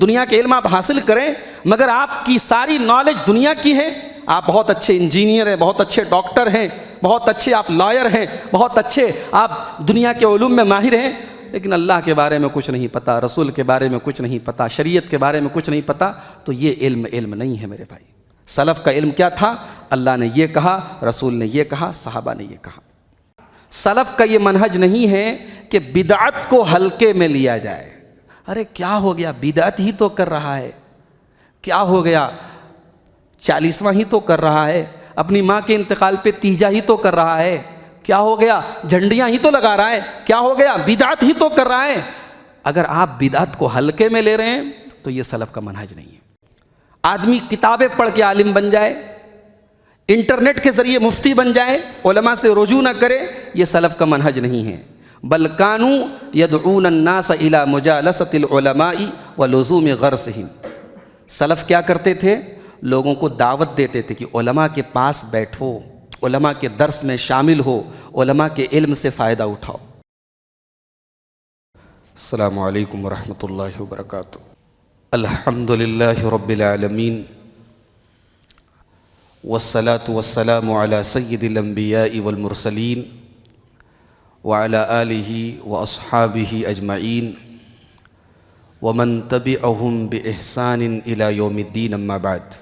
دنیا کے علم آپ حاصل کریں مگر آپ کی ساری نالج دنیا کی ہے. آپ بہت اچھے انجینئر ہیں, بہت اچھے ڈاکٹر ہیں, بہت اچھے آپ لائر ہیں, بہت اچھے آپ دنیا کے علوم میں ماہر ہیں, لیکن اللہ کے بارے میں کچھ نہیں پتہ, رسول کے بارے میں کچھ نہیں پتہ, شریعت کے بارے میں کچھ نہیں پتہ, تو یہ علم نہیں ہے میرے بھائی. سلف کا علم کیا تھا؟ اللہ نے یہ کہا, رسول نے یہ کہا, صحابہ نے یہ کہا. سلف کا یہ منہج نہیں ہے کہ بدعت کو ہلکے میں لیا جائے. ارے کیا ہو گیا, بدعت ہی تو کر رہا ہے, کیا ہو گیا, 40واں ہی تو کر رہا ہے, اپنی ماں کے انتقال پہ تیجا ہی تو کر رہا ہے, کیا ہو گیا, جھنڈیاں ہی تو لگا رہا ہے, کیا ہو گیا, بدعت ہی تو کر رہا ہے. اگر آپ بدعت کو ہلکے میں لے رہے ہیں تو یہ سلف کا منہج نہیں ہے. آدمی کتابیں پڑھ کے عالم بن جائے, انٹرنیٹ کے ذریعے مفتی بن جائے, علماء سے رجوع نہ کرے, یہ سلف کا منہج نہیں ہے. بل کانوا یدعون الناس الی مجالسۃ العلماء ولزوم غرسہم. سلف کیا کرتے تھے؟ لوگوں کو دعوت دیتے تھے کہ علماء کے پاس بیٹھو, علماء کے درس میں شامل ہو, علماء کے علم سے فائدہ اٹھاؤ. السلام علیکم ورحمۃ اللہ وبرکاتہ. الحمد للہ رب العالمین والصلاة والسلام علی سید الانبیاء والمرسلین وعلی آلہ واصحابہ اجمعین ومن تبعہم بإحسان الی یوم الدین. اما بعد.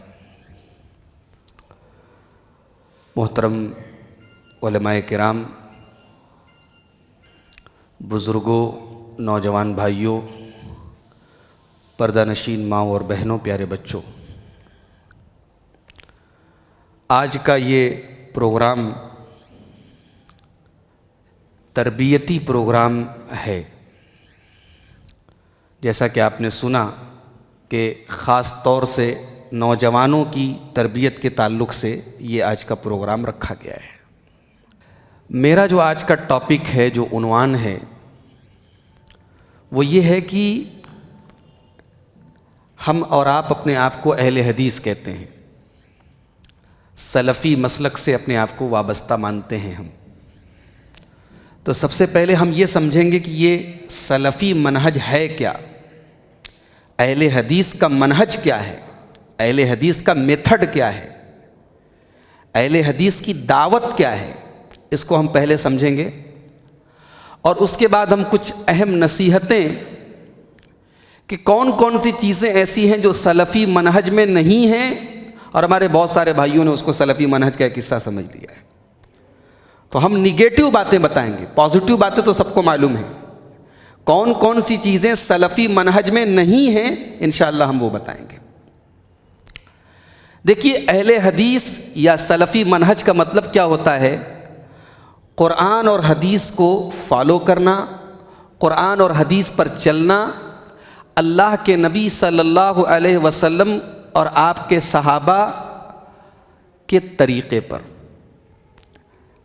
محترم علماء کرام, بزرگوں, نوجوان بھائیوں, پردہ نشین ماؤں اور بہنوں, پیارے بچوں, آج کا یہ پروگرام تربیتی پروگرام ہے. جیسا کہ آپ نے سنا کہ خاص طور سے نوجوانوں کی تربیت کے تعلق سے یہ آج کا پروگرام رکھا گیا ہے. میرا جو آج کا ٹاپک ہے, جو عنوان ہے, وہ یہ ہے کہ ہم اور آپ اپنے آپ کو اہل حدیث کہتے ہیں, سلفی مسلک سے اپنے آپ کو وابستہ مانتے ہیں ہم. تو سب سے پہلے ہم یہ سمجھیں گے کہ یہ سلفی منہج ہے کیا, اہل حدیث کا منہج کیا ہے, اہل حدیث کا میتھڈ کیا ہے, اہل حدیث کی دعوت کیا ہے. اس کو ہم پہلے سمجھیں گے, اور اس کے بعد ہم کچھ اہم نصیحتیں کہ کون کون سی چیزیں ایسی ہیں جو سلفی منہج میں نہیں ہیں, اور ہمارے بہت سارے بھائیوں نے اس کو سلفی منہج کا ایک حصہ سمجھ لیا ہے. تو ہم نگیٹو باتیں بتائیں گے, پازیٹیو باتیں تو سب کو معلوم ہیں. کون کون سی چیزیں سلفی منہج میں نہیں ہیں, انشاءاللہ ہم وہ بتائیں گے. دیکھیے, اہل حدیث یا سلفی منہج کا مطلب کیا ہوتا ہے؟ قرآن اور حدیث کو فالو کرنا, قرآن اور حدیث پر چلنا, اللہ کے نبی صلی اللہ علیہ وسلم اور آپ کے صحابہ کے طریقے پر.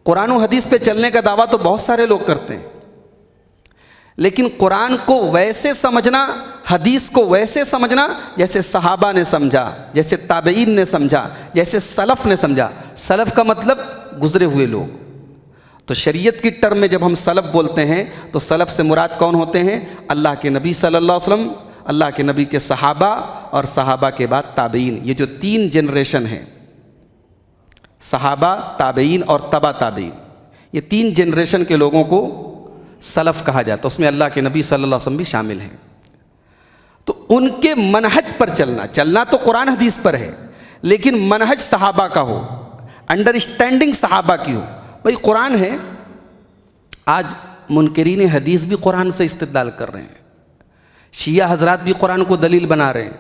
قرآن و حدیث پہ چلنے کا دعویٰ تو بہت سارے لوگ کرتے ہیں, لیکن قرآن کو ویسے سمجھنا, حدیث کو ویسے سمجھنا جیسے صحابہ نے سمجھا, جیسے تابعین نے سمجھا, جیسے سلف نے سمجھا. سلف کا مطلب گزرے ہوئے لوگ. تو شریعت کی ٹرم میں جب ہم سلف بولتے ہیں تو سلف سے مراد کون ہوتے ہیں؟ اللہ کے نبی صلی اللہ علیہ وسلم, اللہ کے نبی کے صحابہ, اور صحابہ کے بعد تابعین. یہ جو 3 جنریشن ہیں, صحابہ, تابعین اور تبع تابعین, یہ 3 جنریشن کے لوگوں کو سلف کہا جاتا. اس میں اللہ کے نبی صلی اللہ علیہ وسلم بھی شامل ہیں. تو ان کے منہج پر چلنا تو قرآن حدیث پر ہے, لیکن منہج صحابہ کا ہو, انڈرسٹینڈنگ صحابہ کی ہو. بھئی قرآن ہے, آج منکرین حدیث بھی قرآن سے استدلال کر رہے ہیں, شیعہ حضرات بھی قرآن کو دلیل بنا رہے ہیں,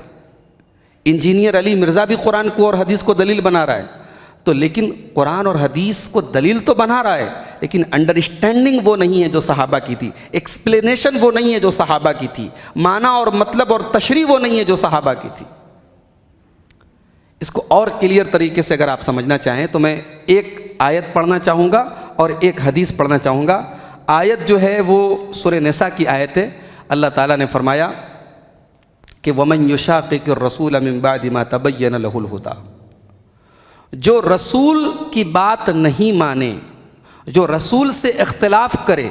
انجینئر علی مرزا بھی قرآن کو اور حدیث کو دلیل بنا رہا ہے. تو لیکن قرآن اور حدیث کو دلیل تو بنا رہا ہے, لیکن انڈرسٹینڈنگ وہ نہیں ہے جو صحابہ کی تھی, ایکسپلینیشن وہ نہیں ہے جو صحابہ کی تھی, معنی اور مطلب اور تشریح وہ نہیں ہے جو صحابہ کی تھی. اس کو اور کلیئر طریقے سے اگر آپ سمجھنا چاہیں تو میں ایک آیت پڑھنا چاہوں گا اور ایک حدیث پڑھنا چاہوں گا. آیت جو ہے وہ سورہ نساء کی آیت ہے. اللہ تعالیٰ نے فرمایا کہ وَمَن يُشَاقِقِ الرَّسُولَ مِن بَعْدِ مَا تَبَيَّنَ لَهُ الْهُدَىٰ, جو رسول کی بات نہیں مانے, جو رسول سے اختلاف کرے,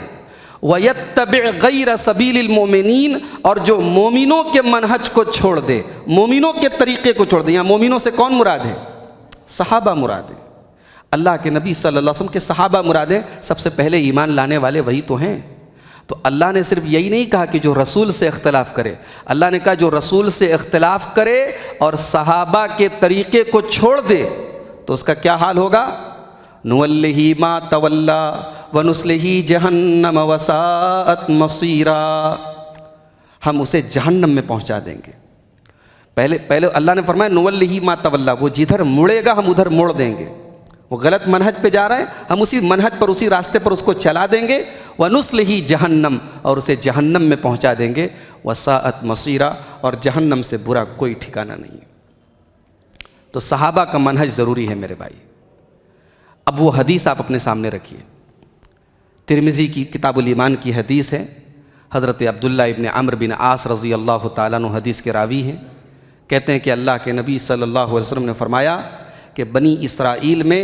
وَيَتَّبِعْ غَيْرَ سَبِيلِ الْمُؤْمِنِينَ، اور جو مومنوں کے منہج کو چھوڑ دے، مومنوں کے طریقے کو چھوڑ دے۔ یہاں مومنوں سے کون مراد ہے؟ صحابہ مراد ہے، اللہ کے نبی صلی اللہ علیہ وسلم کے صحابہ مراد ہے۔ سب سے پہلے ایمان لانے والے وہی تو ہیں۔ تو اللہ نے صرف یہی نہیں کہا کہ جو رسول سے اختلاف کرے، اللہ نے کہا جو رسول سے اختلاف کرے اور صحابہ کے طریقے کو چھوڑ دے تو اس کا کیا حال ہوگا؟ نُوَلِّهِ مَا تَوَلَّى وَنُصْلِهِ جَهَنَّمَ وَسَاءَتْ مَصِيرًا، ہم اسے جہنم میں پہنچا دیں گے۔ پہلے اللہ نے فرمایا نُوَلِّهِ مَا تَوَلَّى، وہ جدھر مڑے گا ہم ادھر موڑ دیں گے۔ وہ غلط منہج پہ جا رہا ہے، ہم اسی منہج پر، اسی راستے پر اس کو چلا دیں گے۔ وَنُصْلِهِ جَهَنَّمَ، اور اسے جہنم میں پہنچا دیں گے۔ وَسَاءَتْ مَصِيرًا، اور جہنم سے برا کوئی ٹھکانہ نہیں ہے۔ تو صحابہ کا منہج ضروری ہے میرے بھائی۔ اب وہ حدیث آپ اپنے سامنے رکھیے، ترمذی کی کتاب الایمان کی حدیث ہے۔ حضرت عبداللہ ابن عمرو بن عاص رضی اللہ تعالیٰ عنہ حدیث کے راوی ہیں۔ کہتے ہیں کہ اللہ کے نبی صلی اللہ علیہ وسلم نے فرمایا کہ بنی اسرائیل میں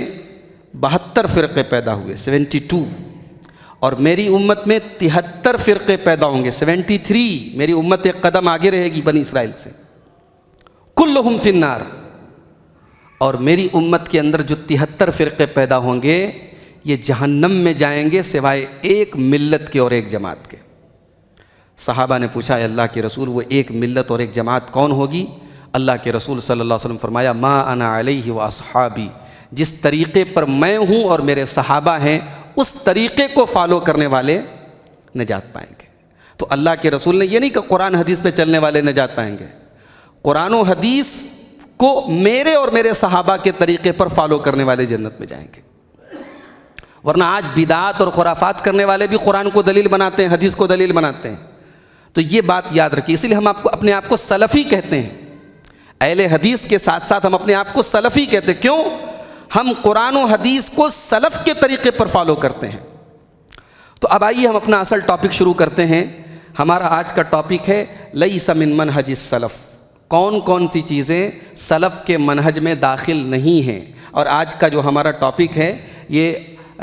72 فرقے پیدا ہوئے، 72، اور میری امت میں 73 فرقے پیدا ہوں گے، 73۔ میری امت ایک قدم آگے رہے گی بنی اسرائیل سے۔ کلہم فی النار، اور میری امت کے اندر جو 73 فرقے پیدا ہوں گے یہ جہنم میں جائیں گے سوائے ایک ملت کے اور ایک جماعت کے۔ صحابہ نے پوچھا اے اللہ کے رسول وہ ایک ملت اور ایک جماعت کون ہوگی؟ اللہ کے رسول صلی اللہ علیہ وسلم فرمایا ما انا علیہ واصحابی، جس طریقے پر میں ہوں اور میرے صحابہ ہیں اس طریقے کو فالو کرنے والے نجات پائیں گے۔ تو اللہ کے رسول نے یہ نہیں کہ قرآن حدیث پہ چلنے والے نجات پائیں گے، قرآن و حدیث کو میرے اور میرے صحابہ کے طریقے پر فالو کرنے والے جنت میں جائیں گے۔ ورنہ آج بدعات اور خرافات کرنے والے بھی قرآن کو دلیل بناتے ہیں، حدیث کو دلیل بناتے ہیں۔ تو یہ بات یاد رکھیے، اسی لیے ہم اپنے آپ کو سلفی کہتے ہیں، اہل حدیث کے ساتھ ساتھ ہم اپنے آپ کو سلفی کہتے ہیں۔ کیوں؟ ہم قرآن و حدیث کو سلف کے طریقے پر فالو کرتے ہیں۔ تو اب آئیے ہم اپنا اصل ٹاپک شروع کرتے ہیں۔ ہمارا آج کا ٹاپک ہے لیس من منہج السلف، کون کون سی چیزیں سلف کے منہج میں داخل نہیں ہیں۔ اور آج کا جو ہمارا ٹاپک ہے یہ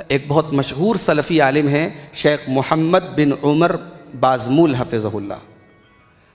ایک بہت مشہور سلفی عالم ہیں، شیخ محمد بن عمر بازمول حفظہ اللہ۔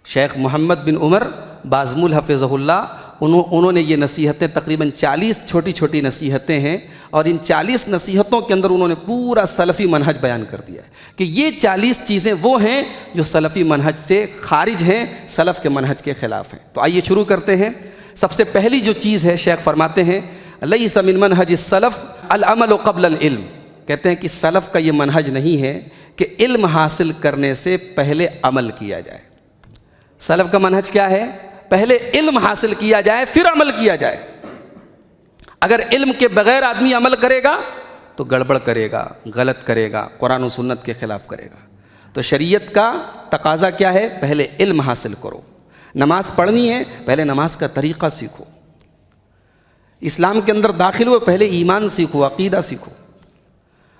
شیخ محمد بن عمر بازمول حفظہ اللہ، انہوں نے یہ نصیحتیں تقریباً 40 چھوٹی چھوٹی نصیحتیں ہیں، اور ان 40 نصیحتوں کے اندر انہوں نے پورا سلفی منہج بیان کر دیا ہے کہ یہ 40 چیزیں وہ ہیں جو سلفی منہج سے خارج ہیں، سلف کے منہج کے خلاف ہیں۔ تو آئیے شروع کرتے ہیں۔ سب سے پہلی جو چیز ہے، شیخ فرماتے ہیں لیس من منہج السلف العمل قبل العلم، کہتے ہیں کہ سلف کا یہ منہج نہیں ہے کہ علم حاصل کرنے سے پہلے عمل کیا جائے۔ سلف کا منہج کیا ہے؟ پہلے علم حاصل کیا جائے پھر عمل کیا جائے۔ اگر علم کے بغیر آدمی عمل کرے گا تو گڑبڑ کرے گا، غلط کرے گا، قرآن و سنت کے خلاف کرے گا۔ تو شریعت کا تقاضا کیا ہے؟ پہلے علم حاصل کرو۔ نماز پڑھنی ہے، پہلے نماز کا طریقہ سیکھو۔ اسلام کے اندر داخل ہو، پہلے ایمان سیکھو، عقیدہ سیکھو۔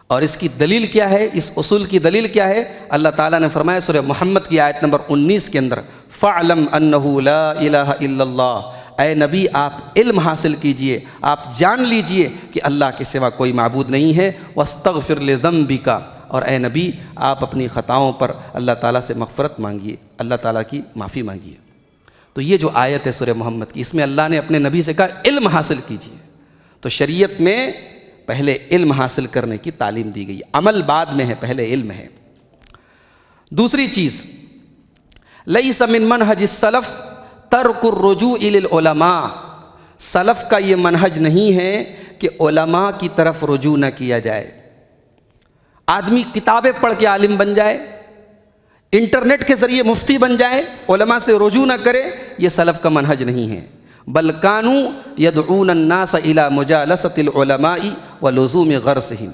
اور اس کی دلیل کیا ہے؟ اس اصول کی دلیل کیا ہے؟ اللہ تعالیٰ نے فرمایا سورہ محمد کی آیت نمبر 19 کے اندر فَاعْلَمْ أَنَّهُ لَا إِلَهَ إِلَّا اللَّهُ، اے نبی آپ علم حاصل کیجئے، آپ جان لیجئے کہ اللہ کے سوا کوئی معبود نہیں ہے۔ وَاسْتَغْفِرْ لِذَنْبِكَ، اور اے نبی آپ اپنی خطاؤں پر اللہ تعالیٰ سے مغفرت مانگیے، اللہ تعالیٰ کی معافی مانگیے۔ تو یہ جو آیت ہے سورہ محمد کی، اس میں اللہ نے اپنے نبی سے کہا علم حاصل کیجئے۔ تو شریعت میں پہلے علم حاصل کرنے کی تعلیم دی گئی، عمل بعد میں ہے، پہلے علم ہے۔ دوسری چیز، لیس من منہج السلف ترک الرجوع الی العلماء، سلف کا یہ منہج نہیں ہے کہ علماء کی طرف رجوع نہ کیا جائے۔ آدمی کتابیں پڑھ کے عالم بن جائے، انٹرنیٹ کے ذریعے مفتی بن جائے، علماء سے رجوع نہ کرے، یہ سلف کا منہج نہیں ہے۔ بل کانوا یدعون الناس الی مجالسۃ العلماء ولزوم غرسہم،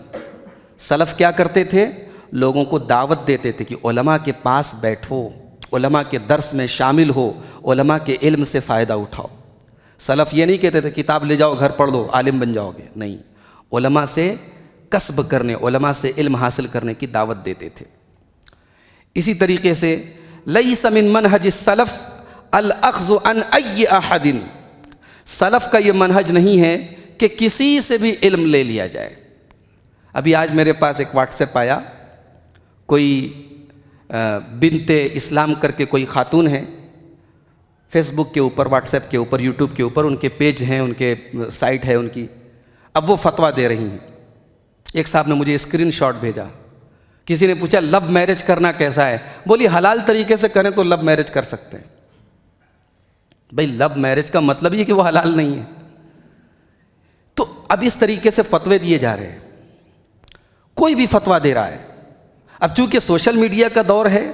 سلف کیا کرتے تھے؟ لوگوں کو دعوت دیتے تھے کہ علماء کے پاس بیٹھو، علماء کے درس میں شامل ہو، علماء کے علم سے فائدہ اٹھاؤ۔ سلف یہ نہیں کہتے تھے کتاب لے جاؤ گھر پڑھ لو عالم بن جاؤ گے، نہیں، علماء سے کسب کرنے، علماء سے علم حاصل کرنے کی دعوت دیتے تھے۔ اسی طریقے سے لیس من منہج السلف الاخذ عن ای احد، سلف کا یہ منہج نہیں ہے کہ کسی سے بھی علم لے لیا جائے۔ ابھی آج میرے پاس ایک واٹس ایپ آیا، کوئی بنت اسلام کر کے کوئی خاتون ہیں، فیس بک کے اوپر، واٹس ایپ کے اوپر، یوٹیوب کے اوپر ان کے پیج ہیں، ان کے سائٹ ہے ان کی، اب وہ فتویٰ دے رہی ہیں۔ ایک صاحب نے مجھے اسکرین شاٹ بھیجا، کسی نے پوچھا لو میرج کرنا کیسا ہے؟ بولی حلال طریقے سے کریں تو لو میرج کر سکتے ہیں۔ بھئی لو میرج کا مطلب یہ کہ وہ حلال نہیں ہے۔ تو اب اس طریقے سے فتوے دیے جا رہے ہیں، کوئی بھی فتویٰ دے رہا ہے۔ اب چونکہ سوشل میڈیا کا دور ہے،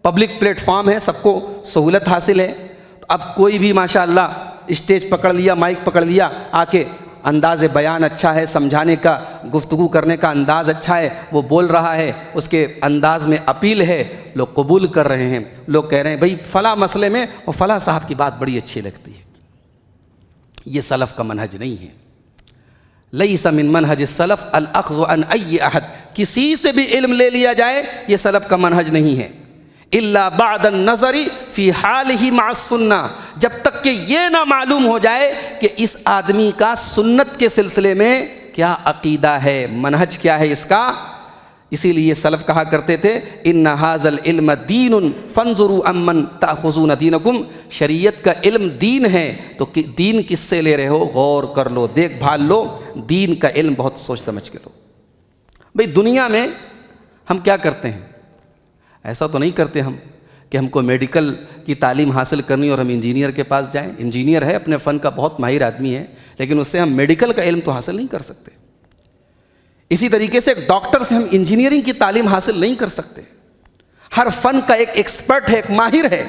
پبلک پلیٹ فارم ہے، سب کو سہولت حاصل ہے، تو اب کوئی بھی ماشاءاللہ اسٹیج پکڑ لیا، مائک پکڑ لیا، آ کے انداز بیان اچھا ہے، سمجھانے کا، گفتگو کرنے کا انداز اچھا ہے، وہ بول رہا ہے، اس کے انداز میں اپیل ہے، لوگ قبول کر رہے ہیں۔ لوگ کہہ رہے ہیں بھئی فلاں مسئلے میں وہ فلاں صاحب کی بات بڑی اچھی لگتی ہے۔ یہ سلف کا منہج نہیں ہے۔ لیس من منہج السلف الاخذ عن ای احد، کسی سے بھی علم لے لیا جائے، یہ سلف کا منہج نہیں ہے۔ الا بعد النظر فی حالہ مع السنہ، جب تک کہ یہ نہ معلوم ہو جائے کہ اس آدمی کا سنت کے سلسلے میں کیا عقیدہ ہے، منہج کیا ہے اس کا۔ اسی لیے سلف کہا کرتے تھے ان ھذا العلم دین فانظروا عمن تاخذون دینکم، شریعت کا علم دین ہے تو دین کس سے لے رہے ہو، غور کر لو، دیکھ بھال لو، دین کا علم بہت سوچ سمجھ کے لو۔ بھئی دنیا میں ہم کیا کرتے ہیں؟ ایسا تو نہیں کرتے ہم کہ ہم کو میڈیکل کی تعلیم حاصل کرنی اور ہم انجینئر کے پاس جائیں۔ انجینئر ہے، اپنے فن کا بہت ماہر آدمی ہے، لیکن اس سے ہم میڈیکل کا علم تو حاصل نہیں کر سکتے۔ اسی طریقے سے ایک ڈاکٹر سے ہم انجینئرنگ کی تعلیم حاصل نہیں کر سکتے۔ ہر فن کا ایک ایکسپرٹ ہے، ایک ماہر ہے،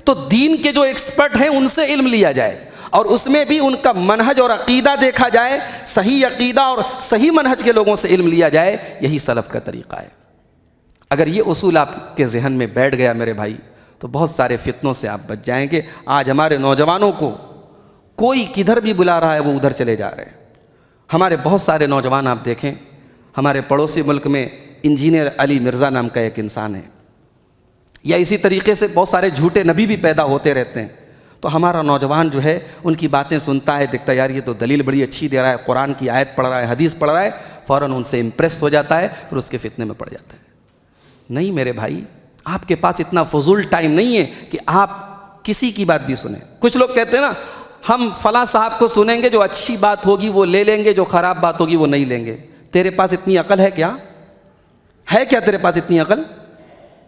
تو دین کے جو ایکسپرٹ ہیں ان سے علم لیا جائے، اور اس میں بھی ان کا منہج اور عقیدہ دیکھا جائے، صحیح عقیدہ اور صحیح منہج کے لوگوں سے علم لیا جائے، یہی سلف کا طریقہ ہے۔ اگر یہ اصول آپ کے ذہن میں بیٹھ گیا میرے بھائی تو بہت سارے فتنوں سے آپ بچ جائیں گے۔ آج ہمارے نوجوانوں کو کوئی کدھر بھی بلا رہا ہے وہ ادھر چلے جا رہے ہیں۔ ہمارے بہت سارے نوجوان آپ دیکھیں، ہمارے پڑوسی ملک میں انجینئر علی مرزا نام کا ایک انسان ہے، یا اسی طریقے سے بہت سارے جھوٹے نبی بھی پیدا ہوتے رہتے ہیں، تو ہمارا نوجوان جو ہے ان کی باتیں سنتا ہے، دیکھتا ہے یار یہ تو دلیل بڑی اچھی دے رہا ہے، قرآن کی آیت پڑھ رہا ہے، حدیث پڑھ رہا ہے، فوراً ان سے امپریس ہو جاتا ہے، پھر اس کے فتنے میں پڑ جاتا ہے۔ نہیں میرے بھائی، آپ کے پاس اتنا فضول ٹائم نہیں ہے کہ آپ کسی کی بات بھی سنیں۔ کچھ لوگ کہتے ہیں نا ہم فلاں صاحب کو سنیں گے، جو اچھی بات ہوگی وہ لے لیں گے، جو خراب بات ہوگی وہ نہیں لیں گے۔ تیرے پاس اتنی عقل ہے کیا؟ ہے کیا تیرے پاس اتنی عقل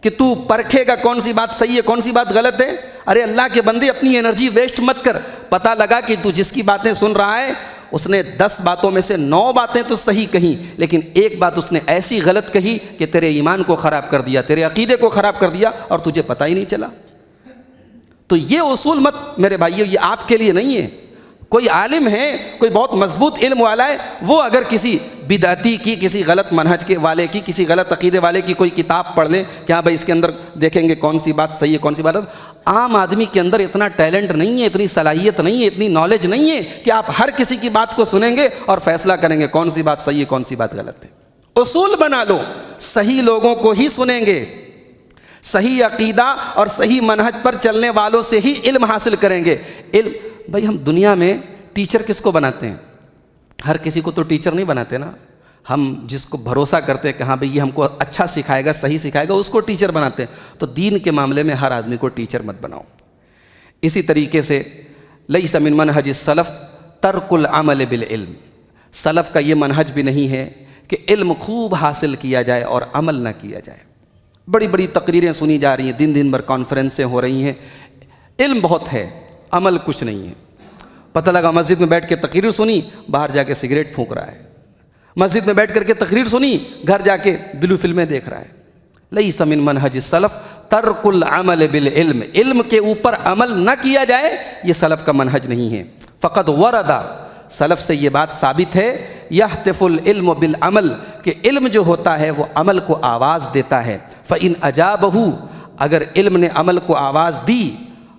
کہ تو پرکھے گا کون سی بات صحیح ہے کون سی بات غلط ہے؟ ارے اللہ کے بندے اپنی انرجی ویسٹ مت کر، پتہ لگا کہ تو جس کی باتیں سن رہا ہے اس نے 10 باتوں میں سے 9 باتیں تو صحیح کہیں، لیکن ایک بات اس نے ایسی غلط کہی کہ تیرے ایمان کو خراب کر دیا، تیرے عقیدے کو خراب کر دیا، اور تجھے پتہ ہی نہیں چلا۔ تو یہ اصول مت میرے بھائیو، یہ آپ کے لیے نہیں ہے۔ کوئی عالم ہے، کوئی بہت مضبوط علم والا ہے، وہ اگر کسی بدعتی کی، کسی غلط منہج کے والے کی، کسی غلط عقیدے والے کی کوئی کتاب پڑھ لیں کہ ہاں بھائی اس کے اندر دیکھیں گے کون سی بات صحیح ہے کون سی بات غلط۔ عام آدمی کے اندر اتنا ٹیلنٹ نہیں ہے، اتنی صلاحیت نہیں ہے، اتنی نالج نہیں ہے کہ آپ ہر کسی کی بات کو سنیں گے اور فیصلہ کریں گے کون سی بات صحیح ہے کون سی بات غلط ہے۔ اصول بنا لو، صحیح لوگوں کو ہی سنیں گے، صحیح عقیدہ اور صحیح منہج پر چلنے والوں سے ہی علم حاصل کریں گے۔ علم بھائی، ہم دنیا میں ٹیچر کس کو بناتے ہیں؟ ہر کسی کو تو ٹیچر نہیں بناتے نا، ہم جس کو بھروسہ کرتے ہیں کہ ہاں بھئی یہ ہم کو اچھا سکھائے گا، صحیح سکھائے گا، اس کو ٹیچر بناتے ہیں۔ تو دین کے معاملے میں ہر آدمی کو ٹیچر مت بناؤ۔ اسی طریقے سے لیس من منہج السلف ترک العمل بالعلم، سلف کا یہ منہج بھی نہیں ہے کہ علم خوب حاصل کیا جائے اور عمل نہ کیا جائے۔ بڑی بڑی تقریریں سنی جا رہی ہیں، دن بھر کانفرنسیں ہو رہی ہیں، علم بہت ہے، عمل کچھ نہیں ہے۔ پتہ لگا مسجد میں بیٹھ کے تقریر سنی، باہر جا کے سگریٹ پھونک رہا ہے، مسجد میں بیٹھ کر کے تقریر سنی، گھر جا کے بلو فلمیں دیکھ رہا ہے۔ لیس من منہج السلف ترک العمل بالعلم، علم کے اوپر عمل نہ کیا جائے، یہ سلف کا منہج نہیں ہے۔ فقد ورد، سلف سے یہ بات ثابت ہے، یہتف العلم بالعمل، کہ علم جو ہوتا ہے وہ عمل کو آواز دیتا ہے۔ فإن اجابہ، اگر علم نے عمل کو آواز دی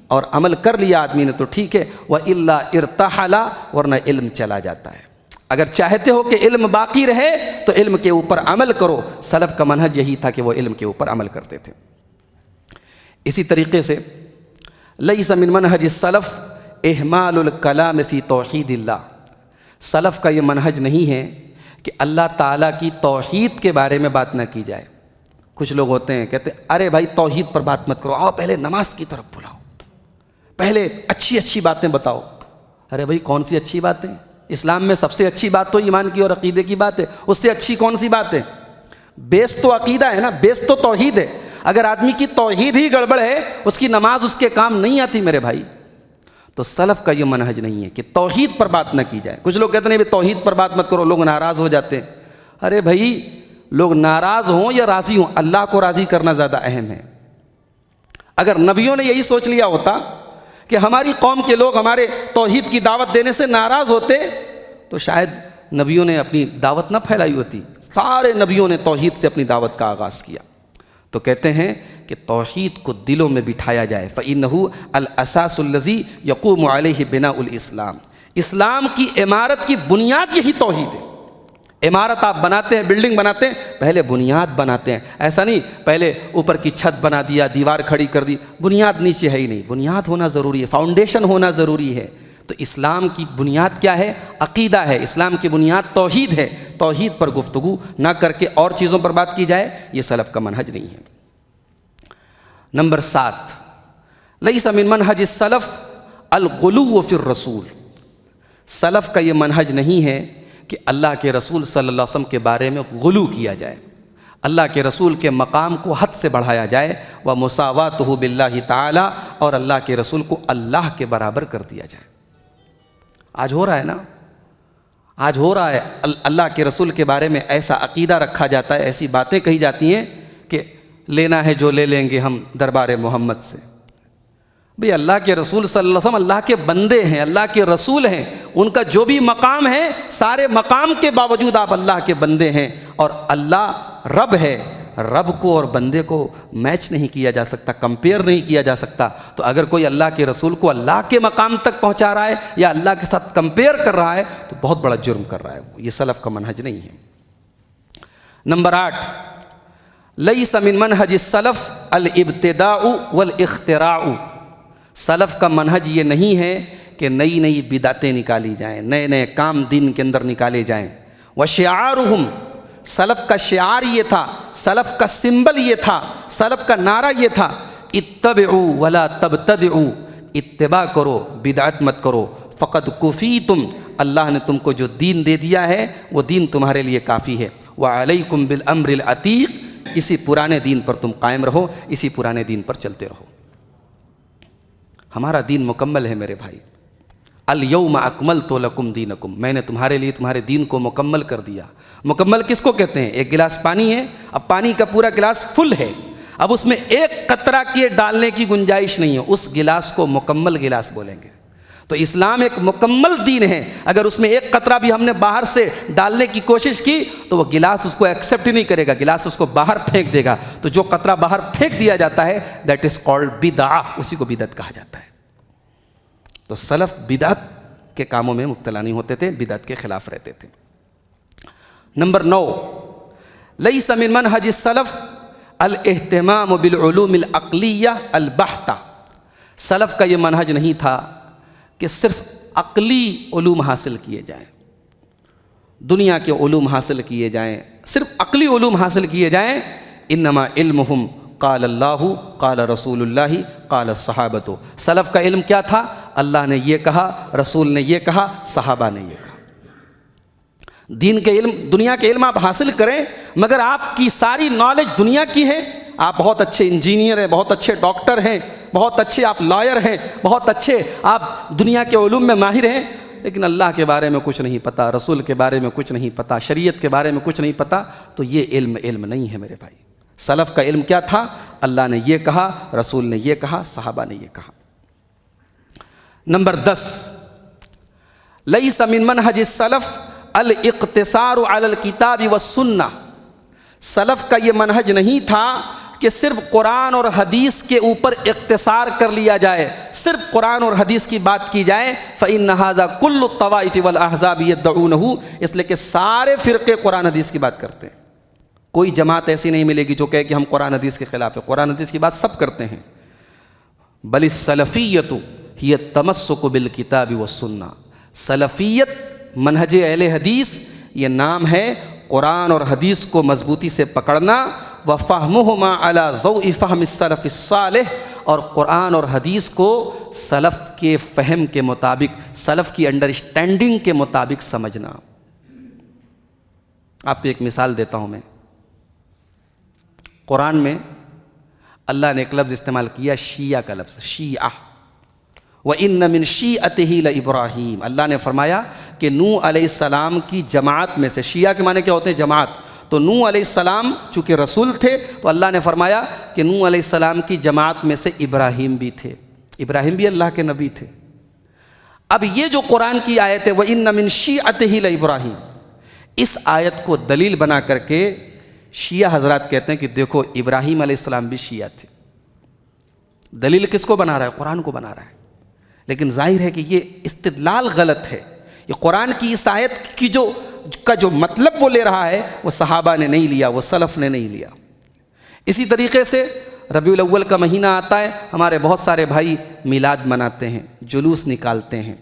اور عمل کر لیا آدمی نے تو ٹھیک ہے، وَإِلَّا ارتحلا، ورنہ علم چلا جاتا ہے۔ اگر چاہتے ہو کہ علم باقی رہے تو علم کے اوپر عمل کرو۔ سلف کا منہج یہی تھا کہ وہ علم کے اوپر عمل کرتے تھے۔ اسی طریقے سے لیس من منہج السلف اہمال الکلام فی توحید اللہ، سلف کا یہ منہج نہیں ہے کہ اللہ تعالیٰ کی توحید کے بارے میں بات نہ کی جائے۔ کچھ لوگ ہوتے ہیں کہتے ہیں ارے بھائی توحید پر بات مت کرو، آؤ پہلے نماز کی طرف بلاؤ، پہلے اچھی اچھی باتیں بتاؤ۔ ارے بھائی کون سی اچھی باتیں؟ اسلام میں سب سے اچھی بات تو ایمان کی اور عقیدے کی بات ہے، اس سے اچھی کون سی بات ہے؟ بیس تو عقیدہ ہے نا، بیس تو توحید ہے۔ اگر آدمی کی توحید ہی گڑبڑ ہے، اس کی نماز اس کے کام نہیں آتی میرے بھائی۔ تو سلف کا یہ منہج نہیں ہے کہ توحید پر بات نہ کی جائے۔ کچھ لوگ کہتے ہیں نہیں توحید پر بات مت کرو، لوگ ناراض ہو جاتے ہیں۔ ارے بھائی لوگ ناراض ہوں یا راضی ہوں، اللہ کو راضی کرنا زیادہ اہم ہے۔ اگر نبیوں نے یہی سوچ لیا ہوتا کہ ہماری قوم کے لوگ ہمارے توحید کی دعوت دینے سے ناراض ہوتے تو شاید نبیوں نے اپنی دعوت نہ پھیلائی ہوتی۔ سارے نبیوں نے توحید سے اپنی دعوت کا آغاز کیا۔ تو کہتے ہیں کہ توحید کو دلوں میں بٹھایا جائے، فَإِنَّهُ الْأَسَاسُ الَّذِي يَقُومُ عَلَيْهِ بِنَاءُ الْإِسْلَامِ، اسلام کی عمارت کی بنیاد یہی توحید ہے۔ عمارت آپ بناتے ہیں، بلڈنگ بناتے ہیں، پہلے بنیاد بناتے ہیں، ایسا نہیں پہلے اوپر کی چھت بنا دیا، دیوار کھڑی کر دی، بنیاد نیچے ہے ہی نہیں۔ بنیاد ہونا ضروری ہے، فاؤنڈیشن ہونا ضروری ہے۔ تو اسلام کی بنیاد کیا ہے؟ عقیدہ ہے۔ اسلام کی بنیاد توحید ہے۔ توحید پر گفتگو نہ کر کے اور چیزوں پر بات کی جائے، یہ سلف کا منہج نہیں ہے۔ نمبر 7، لیس من منہج السلف الغلو فی الرسول، سلف کا یہ منہج نہیں ہے کہ اللہ کے رسول صلی اللہ علیہ وسلم کے بارے میں غلو کیا جائے، اللہ کے رسول کے مقام کو حد سے بڑھایا جائے، ومساواتہ باللہ تعالی، اور اللہ کے رسول کو اللہ کے برابر کر دیا جائے۔ آج ہو رہا ہے نا، آج ہو رہا ہے، اللہ کے رسول کے بارے میں ایسا عقیدہ رکھا جاتا ہے، ایسی باتیں کہی جاتی ہیں کہ لینا ہے جو لے لیں گے ہم دربار محمد سے۔ بھئی اللہ کے رسول صلی اللہ علیہ وسلم اللہ کے بندے ہیں، اللہ کے رسول ہیں، ان کا جو بھی مقام ہے، سارے مقام کے باوجود آپ اللہ کے بندے ہیں، اور اللہ رب ہے۔ رب کو اور بندے کو میچ نہیں کیا جا سکتا، کمپیئر نہیں کیا جا سکتا۔ تو اگر کوئی اللہ کے رسول کو اللہ کے مقام تک پہنچا رہا ہے یا اللہ کے ساتھ کمپیئر کر رہا ہے تو بہت بڑا جرم کر رہا ہے، یہ سلف کا منہج نہیں ہے۔ نمبر 8، لیس من منہج السلف الابتداء والاختراع، سلف کا منہج یہ نہیں ہے کہ نئی نئی بدعتیں نکالی جائیں، نئے نئے کام دین کے اندر نکالے جائیں۔ وشعارہم، سلف کا شعار یہ تھا، سلف کا سمبل یہ تھا، سلف کا نعرہ یہ تھا، اتبعوا ولا تبتدعوا، اتباع کرو بدعت مت کرو، فقد کفیتم، اللہ نے تم کو جو دین دے دیا ہے وہ دین تمہارے لیے کافی ہے۔ وعلیکم بالامر العتیق، اسی پرانے دین پر تم قائم رہو، اسی پرانے دین پر چلتے رہو۔ ہمارا دین مکمل ہے میرے بھائی، الیوم اکملت لکم دینکم، میں نے تمہارے لیے تمہارے دین کو مکمل کر دیا۔ مکمل کس کو کہتے ہیں؟ ایک گلاس پانی ہے، اب پانی کا پورا گلاس فل ہے، اب اس میں ایک قطرہ کے ڈالنے کی گنجائش نہیں ہے، اس گلاس کو مکمل گلاس بولیں گے۔ تو اسلام ایک مکمل دین ہے، اگر اس میں ایک قطرہ بھی ہم نے باہر سے ڈالنے کی کوشش کی تو وہ گلاس اس کو ایکسیپٹ نہیں کرے گا، گلاس اس کو باہر پھینک دے گا۔ تو جو قطرہ باہر پھینک دیا جاتا ہے دیٹ از کالڈ بدعہ، اسی کو بدعت کہا جاتا ہے۔ تو سلف بدعت کے کاموں میں مبتلا نہیں ہوتے تھے، بدعت کے خلاف رہتے تھے۔ نمبر 9، لیس من منہج السلف الاہتمام بالعلوم العقلیہ البحتہ، سلف کا یہ منہج نہیں تھا کہ صرف عقلی علوم حاصل کیے جائیں، دنیا کے علوم حاصل کیے جائیں، صرف عقلی علوم حاصل کیے جائیں۔ انما علمہم قال اللہ قال رسول اللہ قال الصحابۃ، سلف کا علم کیا تھا؟ اللہ نے یہ کہا، رسول نے یہ کہا، صحابہ نے یہ کہا۔ دین کے علم، دنیا کے علم آپ حاصل کریں، مگر آپ کی ساری نالج دنیا کی ہے، آپ بہت اچھے انجینئر ہیں، بہت اچھے ڈاکٹر ہیں، بہت اچھے آپ لائر ہیں، بہت اچھے آپ دنیا کے علوم میں ماہر ہیں، لیکن اللہ کے بارے میں کچھ نہیں پتہ، رسول کے بارے میں کچھ نہیں پتہ، شریعت کے بارے میں کچھ نہیں پتہ، تو یہ علم نہیں ہے میرے بھائی۔ سلف کا علم کیا تھا؟ اللہ نے یہ کہا، رسول نے یہ کہا، صحابہ نے یہ کہا۔ نمبر 10، لیس من منہج السلف الاقتصار علی الکتاب والسنہ، سلف کا یہ منہج نہیں تھا کہ صرف قرآن اور حدیث کے اوپر اقتصار کر لیا جائے، صرف قرآن اور حدیث کی بات کی جائے۔ فإن هذا كل الطوائف والأحزاب يدعونه، اس لیے کہ سارے فرقے قرآن حدیث کی بات کرتے ہیں، کوئی جماعت ایسی نہیں ملے گی جو کہے کہ ہم قرآن حدیث کے خلاف ہیں، قرآن حدیث کی بات سب کرتے ہیں۔ بل السلفیۃ ہی التمسک بالکتاب والسنہ، سلفیت منہج اہل حدیث یہ نام ہے، قرآن اور حدیث کو مضبوطی سے پکڑنا وفہمہما علی ضوء فہم السلف الصالح، اور قرآن اور حدیث کو سلف کے فہم کے مطابق، سلف کی انڈرسٹینڈنگ کے مطابق سمجھنا۔ آپ کو ایک مثال دیتا ہوں میں، قرآن میں اللہ نے ایک لفظ استعمال کیا شیعہ کا لفظ، شیعہ، وَإِنَّ مِن شِيعَتِهِ لَإِبْرَاهِيمَ، اللہ نے فرمایا کہ نوح علیہ السلام کی جماعت میں سے، شیعہ کے معنی کیا ہوتے ہیں؟ جماعت، تو نوح علیہ السلام چونکہ رسول تھے تو اللہ نے فرمایا کہ نوح علیہ السلام کی جماعت میں سے ابراہیم بھی تھے، ابراہیم بھی اللہ کے نبی تھے۔ اب یہ جو قرآن کی آیت ہے وَإِنَّ مِن شِيعَتِهِ لَإِبْرَاهِيمَ، اس آیت کو دلیل بنا کر کے شیعہ حضرات کہتے ہیں کہ دیکھو ابراہیم علیہ السلام بھی شیعہ تھے۔ دلیل کس کو بنا رہا ہے؟ قرآن کو بنا رہا ہے، لیکن ظاہر ہے کہ یہ استدلال غلط ہے۔ یہ قرآن کی اس آیت کی جو مطلب وہ لے رہا ہے وہ صحابہ نے نہیں لیا، وہ سلف نے نہیں لیا۔ اسی طریقے سے ربیع الاول کا مہینہ آتا ہے، ہمارے بہت سارے بھائی میلاد مناتے ہیں، جلوس نکالتے ہیں،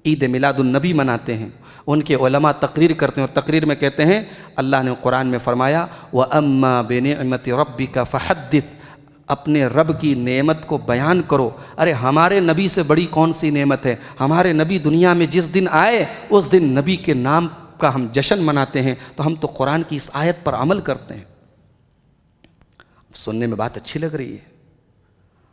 عید میلاد النبی مناتے ہیں، ان کے علماء تقریر کرتے ہیں اور تقریر میں کہتے ہیں اللہ نے قرآن میں فرمایا وَأَمَّا بِنِعْمَةِ رَبِّكَ فَحَدِّثْ، اپنے رب کی نعمت کو بیان کرو۔ ارے ہمارے نبی سے بڑی کون سی نعمت ہے؟ ہمارے نبی دنیا میں جس دن آئے اس دن نبی کے نام کا ہم جشن مناتے ہیں، تو ہم تو قرآن کی اس آیت پر عمل کرتے ہیں۔ سننے میں بات اچھی لگ رہی ہے،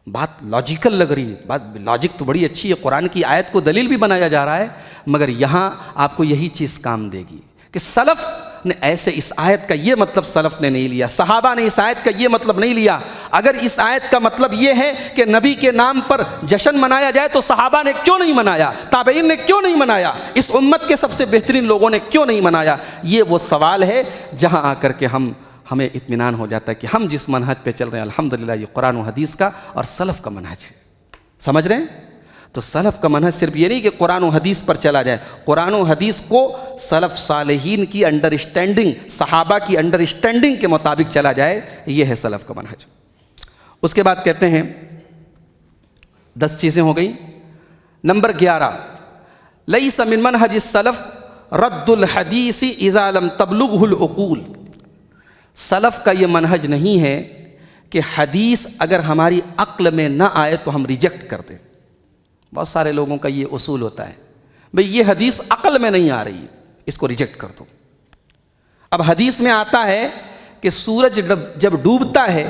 بات لاجیکل لگ رہی ہے، بات لاجک تو بڑی اچھی ہے، قرآن کی آیت کو دلیل بھی بنایا جا رہا ہے، مگر یہاں آپ کو یہی چیز کام دے گی کہ سلف نے ایسے اس آیت کا یہ مطلب سلف نے نہیں لیا، صحابہ نے اس آیت کا یہ مطلب نہیں لیا۔ اگر اس آیت کا مطلب یہ ہے کہ نبی کے نام پر جشن منایا جائے تو صحابہ نے کیوں نہیں منایا؟ تابعین نے کیوں نہیں منایا؟ اس امت کے سب سے بہترین لوگوں نے کیوں نہیں منایا؟ یہ وہ سوال ہے جہاں آ کر کے ہمیں اطمینان ہو جاتا ہے کہ ہم جس منہج پہ چل رہے ہیں الحمدللہ یہ قرآن و حدیث کا اور سلف کا منہج ہے۔ سمجھ رہے ہیں؟ تو سلف کا منہج صرف یہ نہیں کہ قرآن و حدیث پر چلا جائے، قرآن و حدیث کو سلف صالحین کی انڈرسٹینڈنگ، صحابہ کی انڈرسٹینڈنگ کے مطابق چلا جائے، یہ ہے سلف کا منہج۔ اس کے بعد کہتے ہیں 10 چیزیں ہو گئیں۔ نمبر 11، لیس من منہج السلف رد الحدیث اذا لم تبلغه العقول، سلف کا یہ منہج نہیں ہے کہ حدیث اگر ہماری عقل میں نہ آئے تو ہم ریجیکٹ کر دیں۔ بہت سارے لوگوں کا یہ اصول ہوتا ہے، بھئی یہ حدیث عقل میں نہیں آ رہی ہے، اس کو ریجیکٹ کر دو۔ اب حدیث میں آتا ہے کہ سورج جب ڈوبتا ہے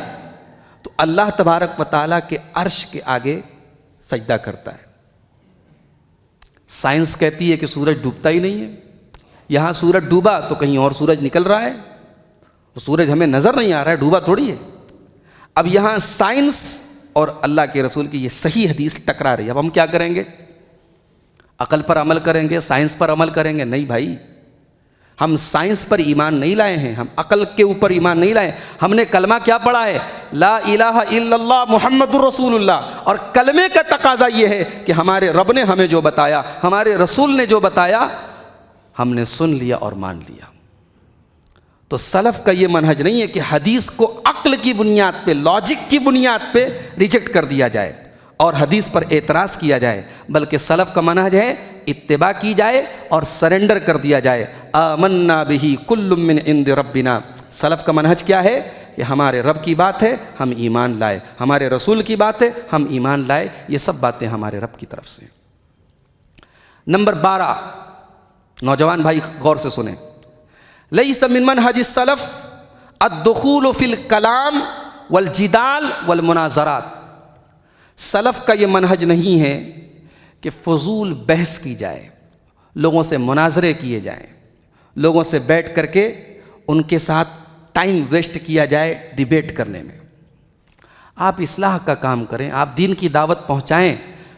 تو اللہ تبارک و تعالیٰ کے عرش کے آگے سجدہ کرتا ہے۔ سائنس کہتی ہے کہ سورج ڈوبتا ہی نہیں ہے، یہاں سورج ڈوبا تو کہیں اور سورج نکل رہا ہے، تو سورج ہمیں نظر نہیں آ رہا ہے، ڈوبا تھوڑی ہے۔ اب یہاں سائنس اور اللہ کے رسول کی یہ صحیح حدیث ٹکرا رہی ہے، اب ہم کیا کریں گے؟ عقل پر عمل کریں گے، سائنس پر عمل کریں گے؟ نہیں بھائی، ہم سائنس پر ایمان نہیں لائے ہیں، ہم عقل کے اوپر ایمان نہیں لائے۔ ہم نے کلمہ کیا پڑھا ہے؟ لا الہ الا اللہ محمد الرسول اللہ، اور کلمے کا تقاضا یہ ہے کہ ہمارے رب نے ہمیں جو بتایا، ہمارے رسول نے جو بتایا، ہم نے سن لیا اور مان لیا۔ تو سلف کا یہ منہج نہیں ہے کہ حدیث کو عقل کی بنیاد پہ، لاجک کی بنیاد پہ ریجیکٹ کر دیا جائے اور حدیث پر اعتراض کیا جائے، بلکہ سلف کا منہج ہے اتباع کی جائے اور سرنڈر کر دیا جائے۔ آمنا بہ کل من عند ربنا، سلف کا منہج کیا ہے؟ یہ ہمارے رب کی بات ہے، ہم ایمان لائے، ہمارے رسول کی بات ہے، ہم ایمان لائے، یہ سب باتیں ہمارے رب کی طرف سے۔ نمبر 12، نوجوان بھائی غور سے سنیں، لیس من منہج السلف الدخول فی الکلام والجدال والمناظرات، سلف کا یہ منہج نہیں ہے کہ فضول بحث کی جائے، لوگوں سے مناظرے کیے جائیں، لوگوں سے بیٹھ کر کے ان کے ساتھ ٹائم ویسٹ کیا جائے ڈیبیٹ کرنے میں۔ آپ اصلاح کا کام کریں، آپ دین کی دعوت پہنچائیں،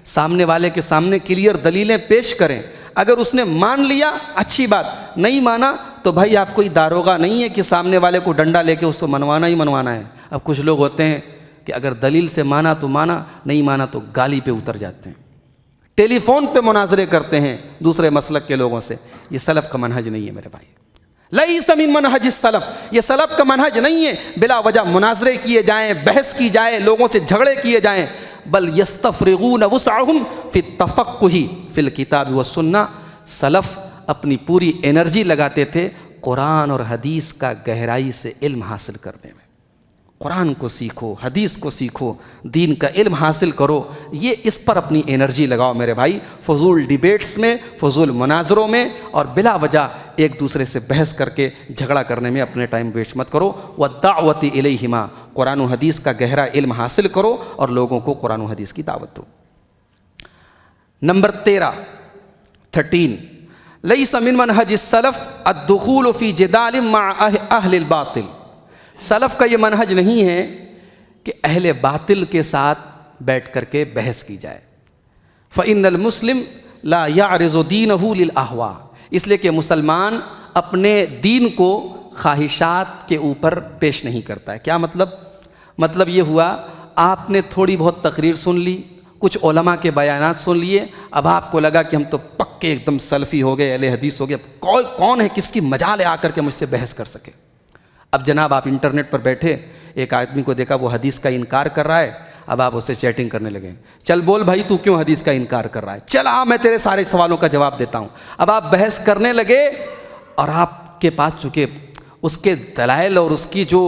سامنے والے کے سامنے کلیئر دلیلیں پیش کریں۔ اگر اس نے مان لیا اچھی بات، نہیں مانا تو بھائی آپ کوئی داروغہ نہیں ہے کہ سامنے والے کو ڈنڈا لے کے اس کو منوانا ہی منوانا ہے۔ اب کچھ لوگ ہوتے ہیں کہ اگر دلیل سے مانا تو مانا، نہیں مانا تو گالی پہ اتر جاتے ہیں، ٹیلی فون پہ مناظرے کرتے ہیں دوسرے مسلک کے لوگوں سے۔ یہ سلف کا منہج نہیں ہے میرے بھائی، لیس من منہج السلف، یہ سلف کا منہج نہیں ہے بلا وجہ مناظرے کیے جائیں، بحث کی جائے، لوگوں سے جھگڑے کیے جائیں، بل یستفرغون وسعهم فی التفقہ فی الکتاب والسنہ، سلف اپنی پوری انرجی لگاتے تھے قرآن اور حدیث کا گہرائی سے علم حاصل کرنے میں۔ قرآن کو سیکھو، حدیث کو سیکھو، دین کا علم حاصل کرو، یہ اس پر اپنی انرجی لگاؤ میرے بھائی، فضول ڈیبیٹس میں، فضول مناظروں میں اور بلا وجہ ایک دوسرے سے بحث کر کے جھگڑا کرنے میں اپنے ٹائم ویسٹ مت کرو۔ والدعوۃ الیہما، قرآن و حدیث کا گہرا علم حاصل کرو اور لوگوں کو قرآن و حدیث کی دعوت دو۔ نمبر 13 لیس من منہج السلف الدخول فی جدال مع اہل الباطل، سلف کا یہ منہج نہیں ہے کہ اہل باطل کے ساتھ بیٹھ کر کے بحث کی جائے۔ فإن المسلم لا يعرض دینہ للأہواء، اس لیے کہ مسلمان اپنے دین کو خواہشات کے اوپر پیش نہیں کرتا ہے۔ کیا مطلب یہ ہوا آپ نے تھوڑی بہت تقریر سن لی، کچھ علماء کے بیانات سن لیے، اب آپ کو لگا کہ ہم تو پکے ایک دم سلفی ہو گئے، اہل حدیث ہو گئے، اب کون ہے کس کی مجال آ کر کے مجھ سے بحث کر سکے۔ اب جناب آپ انٹرنیٹ پر بیٹھے، ایک آدمی کو دیکھا وہ حدیث کا انکار کر رہا ہے، اب آپ اس سے چیٹنگ کرنے لگے، چل بول بھائی تو کیوں حدیث کا انکار کر رہا ہے، چل میں تیرے سارے سوالوں کا جواب دیتا ہوں۔ اب آپ بحث کرنے لگے اور آپ کے پاس چونکہ اس کے دلائل اور اس کی جو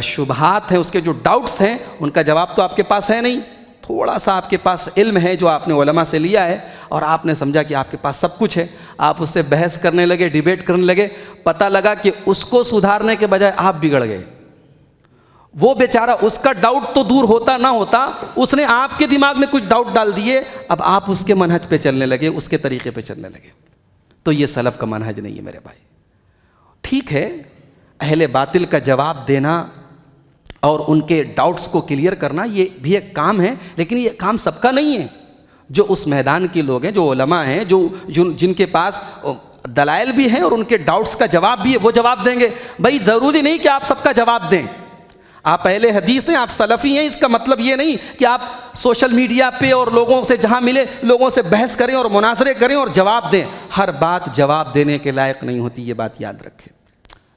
شبہات ہیں، اس کے جو ڈاؤٹس ہیں، ان کا جواب تو آپ کے پاس ہے نہیں، تھوڑا سا آپ کے پاس علم ہے جو آپ نے علماء سے لیا ہے اور آپ نے سمجھا کہ آپ کے پاس سب کچھ ہے، آپ اس سے بحث کرنے لگے، ڈیبیٹ کرنے لگے، پتہ لگا کہ اس کو سدھارنے کے بجائے آپ بگڑ گئے۔ وہ بیچارہ اس کا ڈاؤٹ تو دور ہوتا نہ ہوتا، اس نے آپ کے دماغ میں کچھ ڈاؤٹ ڈال دیے، اب آپ اس کے منہج پہ چلنے لگے، اس کے طریقے پہ چلنے لگے۔ تو یہ سلف کا منہج نہیں ہے میرے بھائی۔ ٹھیک ہے اہل باطل کا جواب دینا اور ان کے ڈاؤٹس کو کلیئر کرنا یہ بھی ایک کام ہے، لیکن یہ کام سب کا نہیں ہے۔ جو اس میدان کے لوگ ہیں، جو علماء ہیں، جن کے پاس دلائل بھی ہیں اور ان کے ڈاؤٹس کا جواب بھی ہے، وہ جواب دیں گے۔ بھائی ضروری نہیں کہ آپ سب کا جواب دیں، آپ اہل حدیث ہیں، آپ سلفی ہیں، اس کا مطلب یہ نہیں کہ آپ سوشل میڈیا پہ اور لوگوں سے جہاں ملے لوگوں سے بحث کریں اور مناظرے کریں اور جواب دیں۔ ہر بات جواب دینے کے لائق نہیں ہوتی، یہ بات یاد رکھیں۔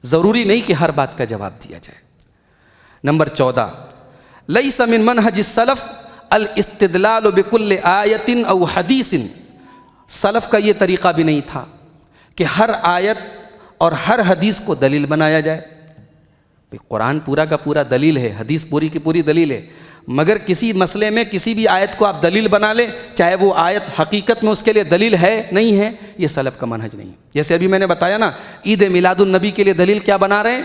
ضروری نہیں کہ ہر بات کا جواب دیا جائے۔ نمبر 14 لیس من منہج السلف الاستدلال بکل آیت او حدیث، سلف کا یہ طریقہ بھی نہیں تھا کہ ہر آیت اور ہر حدیث کو دلیل بنایا جائے۔ قرآن پورا کا پورا دلیل ہے، حدیث پوری کی پوری دلیل ہے، مگر کسی مسئلے میں کسی بھی آیت کو آپ دلیل بنا لیں، چاہے وہ آیت حقیقت میں اس کے لیے دلیل ہے نہیں ہے، یہ سلف کا منہج نہیں ہے۔ جیسے ابھی میں نے بتایا نا، عید میلاد النبی کے لیے دلیل کیا بنا رہے ہیں؟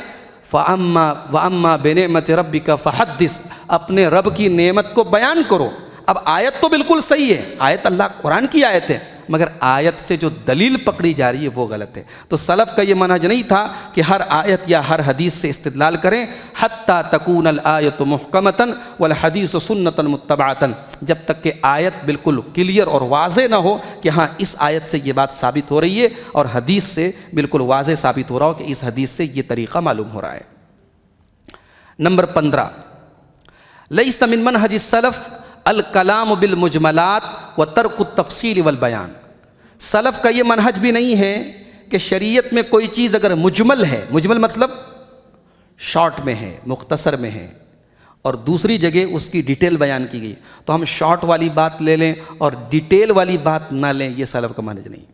وَأَمَّا بِنِعْمَةِ رَبِّكَ فَحَدِّثْ، اپنے رب کی نعمت کو بیان کرو۔ اب آیت تو بالکل صحیح ہے، آیت اللہ قرآن کی آیت ہے، مگر آیت سے جو دلیل پکڑی جا رہی ہے وہ غلط ہے۔ تو سلف کا یہ منہج نہیں تھا کہ ہر آیت یا ہر حدیث سے استدلال کریں، حتیٰ تکون الآیت محکمۃ والحدیث سنۃ متبعۃ، جب تک کہ آیت بالکل کلیئر اور واضح نہ ہو کہ ہاں اس آیت سے یہ بات ثابت ہو رہی ہے اور حدیث سے بالکل واضح ثابت ہو رہا ہو کہ اس حدیث سے یہ طریقہ معلوم ہو رہا ہے۔ نمبر 15 لیس من منہج السلف الکلام بالمجملات وترک التفصیل والبیان، سلف کا یہ منہج بھی نہیں ہے کہ شریعت میں کوئی چیز اگر مجمل ہے، مجمل مطلب شارٹ میں ہے، مختصر میں ہے، اور دوسری جگہ اس کی ڈیٹیل بیان کی گئی، تو ہم شارٹ والی بات لے لیں اور ڈیٹیل والی بات نہ لیں، یہ سلف کا منہج نہیں۔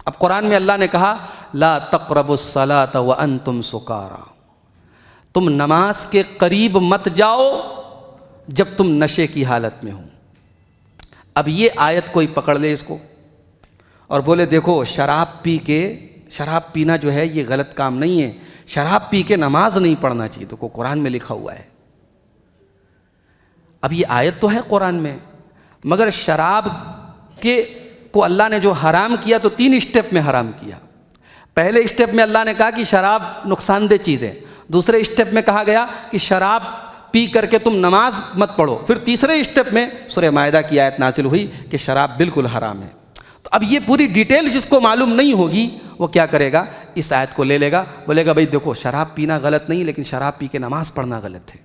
اب قرآن میں اللہ نے کہا لا تقربوا الصلاۃ وانتم سکارى، تم نماز کے قریب مت جاؤ جب تم نشے کی حالت میں ہو۔ اب یہ آیت کوئی پکڑ لے اس کو اور بولے دیکھو شراب پینا جو ہے یہ غلط کام نہیں ہے، شراب پی کے نماز نہیں پڑھنا چاہیے، تو قرآن میں لکھا ہوا ہے۔ اب یہ آیت تو ہے قرآن میں، مگر شراب کو اللہ نے جو حرام کیا تو 3 اسٹیپ میں حرام کیا۔ پہلے اسٹیپ میں اللہ نے کہا کہ شراب نقصان دہ چیز ہے، دوسرے اسٹیپ میں کہا گیا کہ شراب پی کر کے تم نماز مت پڑھو، پھر تیسرے اسٹیپ میں سورہ مائدہ کی آیت نازل ہوئی کہ شراب بالکل حرام ہے۔ تو اب یہ پوری ڈیٹیل جس کو معلوم نہیں ہوگی وہ کیا کرے گا، اس آیت کو لے لے گا، بولے گا بھائی دیکھو شراب پینا غلط نہیں لیکن شراب پی کے نماز پڑھنا غلط ہے۔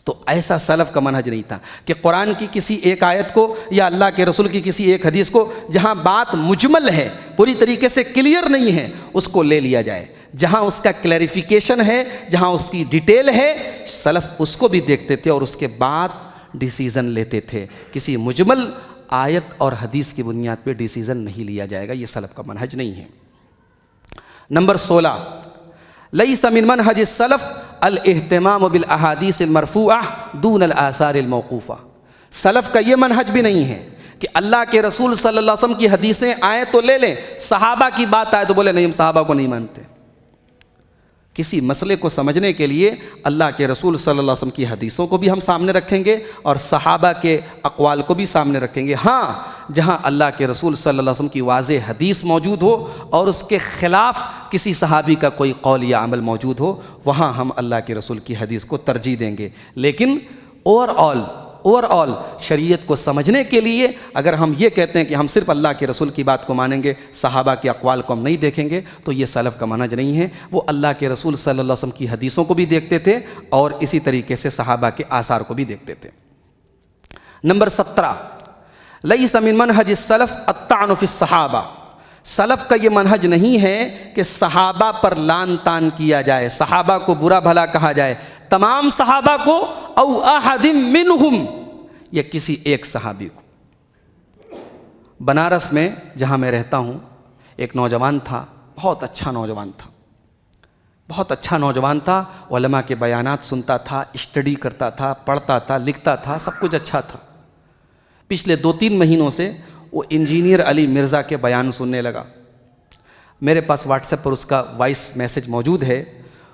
تو ایسا سلف کا منہج نہیں تھا کہ قرآن کی کسی ایک آیت کو یا اللہ کے رسول کی کسی ایک حدیث کو جہاں بات مجمل ہے، پوری طریقے سے کلیئر نہیں ہے، اس کو لے لیا جائے، جہاں اس کا کلیریفیکیشن ہے، جہاں اس کی ڈیٹیل ہے، سلف اس کو بھی دیکھتے تھے اور اس کے بعد ڈیسیزن لیتے تھے۔ کسی مجمل آیت اور حدیث کی بنیاد پہ ڈیسیزن نہیں لیا جائے گا، یہ سلف کا منہج نہیں ہے۔ نمبر 16 لیس من منہج السلف الاہتمام بالاحادیث المرفوعہ دون الآثار الموقوفہ. سلف کا یہ منہج بھی نہیں ہے کہ اللہ کے رسول صلی اللہ علیہ وسلم کی حدیثیں آئیں تو لے لیں، صحابہ کی بات آئے تو بولے نہیں ہم صحابہ کو نہیں مانتے. کسی مسئلے کو سمجھنے کے لیے اللہ کے رسول صلی اللہ علیہ وسلم کی حدیثوں کو بھی ہم سامنے رکھیں گے اور صحابہ کے اقوال کو بھی سامنے رکھیں گے. ہاں جہاں اللہ کے رسول صلی اللہ علیہ وسلم کی واضح حدیث موجود ہو اور اس کے خلاف کسی صحابی کا کوئی قول یا عمل موجود ہو، وہاں ہم اللہ کے رسول کی حدیث کو ترجیح دیں گے. لیکن اوور آل شریعت کو سمجھنے کے لیے اگر ہم یہ کہتے ہیں کہ ہم صرف اللہ کے رسول کی بات کو مانیں گے، صحابہ کے اقوال کو ہم نہیں دیکھیں گے، تو یہ سلف کا منہج نہیں ہے. وہ اللہ کے رسول صلی اللہ علیہ وسلم کی حدیثوں کو بھی دیکھتے تھے اور اسی طریقے سے صحابہ کے آثار کو بھی دیکھتے تھے. نمبر 17، لیس من منہج السلف الطعن فی الصحابہ. سلف کا یہ منہج نہیں ہے کہ صحابہ پر لعن طعن کیا جائے، صحابہ کو برا بھلا کہا جائے، تمام صحابہ کو او احد منہم، یا کسی ایک صحابی کو. بنارس میں جہاں میں رہتا ہوں ایک نوجوان تھا، بہت اچھا نوجوان تھا، علماء کے بیانات سنتا تھا، اسٹڈی کرتا تھا، پڑھتا تھا، لکھتا تھا، سب کچھ اچھا تھا. پچھلے 2-3 مہینوں سے وہ انجینئر علی مرزا کے بیان سننے لگا. میرے پاس واٹس ایپ پر اس کا وائس میسج موجود ہے.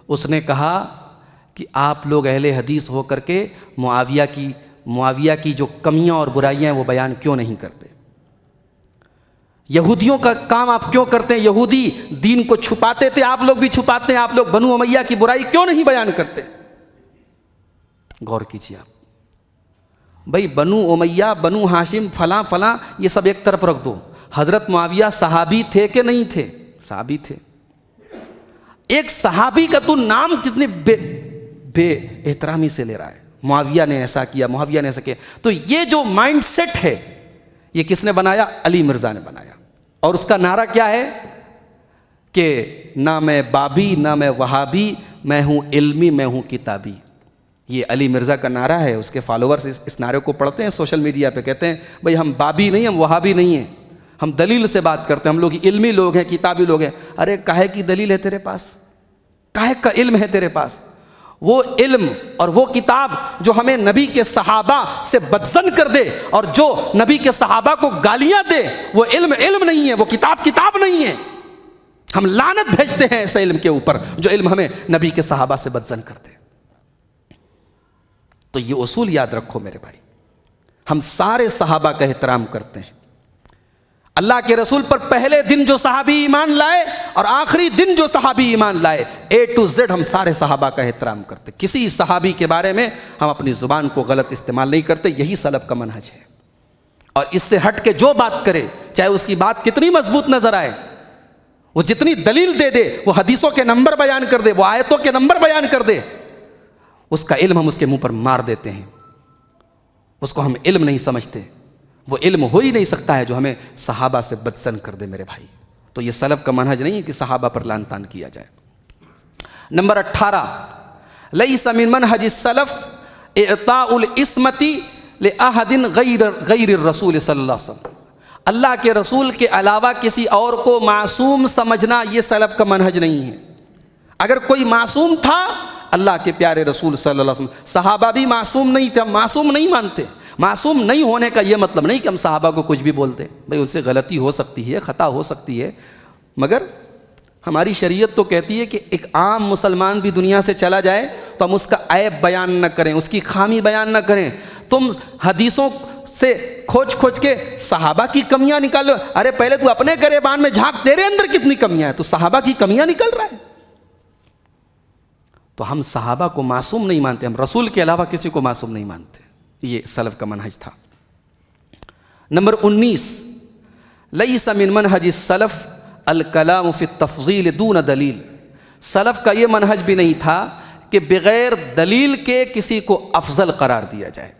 اس نے کہا کہ آپ لوگ اہل حدیث ہو کر کے معاویہ کی جو کمیاں اور برائیاں ہیں وہ بیان کیوں نہیں کرتے؟ یہودیوں کا کام آپ کیوں کرتے ہیں؟ یہودی دین کو چھپاتے تھے، آپ لوگ بھی چھپاتے ہیں. آپ لوگ بنو امیہ کی برائی کیوں نہیں بیان کرتے؟ غور کیجیے آپ. بھئی بنو امیہ، بنو ہاشم، فلاں فلاں، یہ سب ایک طرف رکھ دو. حضرت معاویہ صحابی تھے کہ نہیں تھے؟ صحابی تھے. ایک صحابی کا تو نام کتنے بے احترامی سے لے رہا ہے. معاویہ نے ایسا کیا، معاویہ نے ایسا کیا. تو یہ جو مائنڈ سیٹ ہے یہ کس نے بنایا؟ علی مرزا نے بنایا. اور اس کا نعرہ کیا ہے کہ نہ میں بابی نہ میں وہابی، میں ہوں علمی میں ہوں کتابی. یہ علی مرزا کا نعرہ ہے. اس کے فالوورز اس نعرے کو پڑھتے ہیں سوشل میڈیا پہ، کہتے ہیں بھئی ہم بابی نہیں، ہم وہابی نہیں ہیں، ہم دلیل سے بات کرتے ہیں، ہم لوگ علمی لوگ ہیں، کتابی لوگ ہیں. ارے کاہے کی دلیل ہے تیرے پاس؟ کاہے کا علم ہے تیرے پاس؟ وہ علم اور وہ کتاب جو ہمیں نبی کے صحابہ سے بدزن کر دے اور جو نبی کے صحابہ کو گالیاں دے، وہ علم نہیں ہے، وہ کتاب نہیں ہے. ہم لعنت بھیجتے ہیں ایسے علم کے اوپر جو علم ہمیں نبی کے صحابہ سے بدزن کر دے. تو یہ اصول یاد رکھو میرے بھائی. ہم سارے صحابہ کا احترام کرتے ہیں. اللہ کے رسول پر پہلے دن جو صحابی ایمان لائے اور آخری دن جو صحابی ایمان لائے، A to Z ہم سارے صحابہ کا احترام کرتے. کسی صحابی کے بارے میں ہم اپنی زبان کو غلط استعمال نہیں کرتے. یہی سلف کا منہج ہے. اور اس سے ہٹ کے جو بات کرے، چاہے اس کی بات کتنی مضبوط نظر آئے، وہ جتنی دلیل دے دے، وہ حدیثوں کے نمبر بیان کر دے، وہ آیتوں کے نمبر بیان کر دے، اس کا علم ہم اس کے منہ پر مار دیتے ہیں. اس کو ہم علم نہیں سمجھتے. وہ علم ہو ہی نہیں سکتا ہے جو ہمیں صحابہ سے بدزن کر دے میرے بھائی. تو یہ سلف کا منہج نہیں ہے کہ صحابہ پر لعن طعن کیا جائے. نمبر 18، لیس من منہج السلف اعطاء العصمت لأحد غیر الرسول صلی اللہ علیہ وسلم. اللہ کے رسول کے علاوہ کسی اور کو معصوم سمجھنا یہ سلف کا منہج نہیں ہے. اگر کوئی معصوم تھا اللہ کے پیارے رسول صلی اللہ علیہ وسلم، صحابہ بھی معصوم نہیں تھے، ہم معصوم نہیں مانتے. معصوم نہیں ہونے کا یہ مطلب نہیں کہ ہم صحابہ کو کچھ بھی بولتے. بھئی ان سے غلطی ہو سکتی ہے، خطا ہو سکتی ہے، مگر ہماری شریعت تو کہتی ہے کہ ایک عام مسلمان بھی دنیا سے چلا جائے تو ہم اس کا عیب بیان نہ کریں، اس کی خامی بیان نہ کریں. تم حدیثوں سے کھوج کے صحابہ کی کمیاں نکالو. ارے پہلے تو اپنے گریبان میں جھانک، تیرے اندر کتنی کمیاں ہیں؟ تو صحابہ کی کمیاں نکل رہا ہے. تو ہم صحابہ کو معصوم نہیں مانتے، ہم رسول کے علاوہ کسی کو معصوم نہیں مانتے. یہ سلف کا منہج تھا. نمبر 19، لیس من منہج السلف الکلام فی التفضیل دون دلیل. سلف کا یہ منہج بھی نہیں تھا کہ بغیر دلیل کے کسی کو افضل قرار دیا جائے.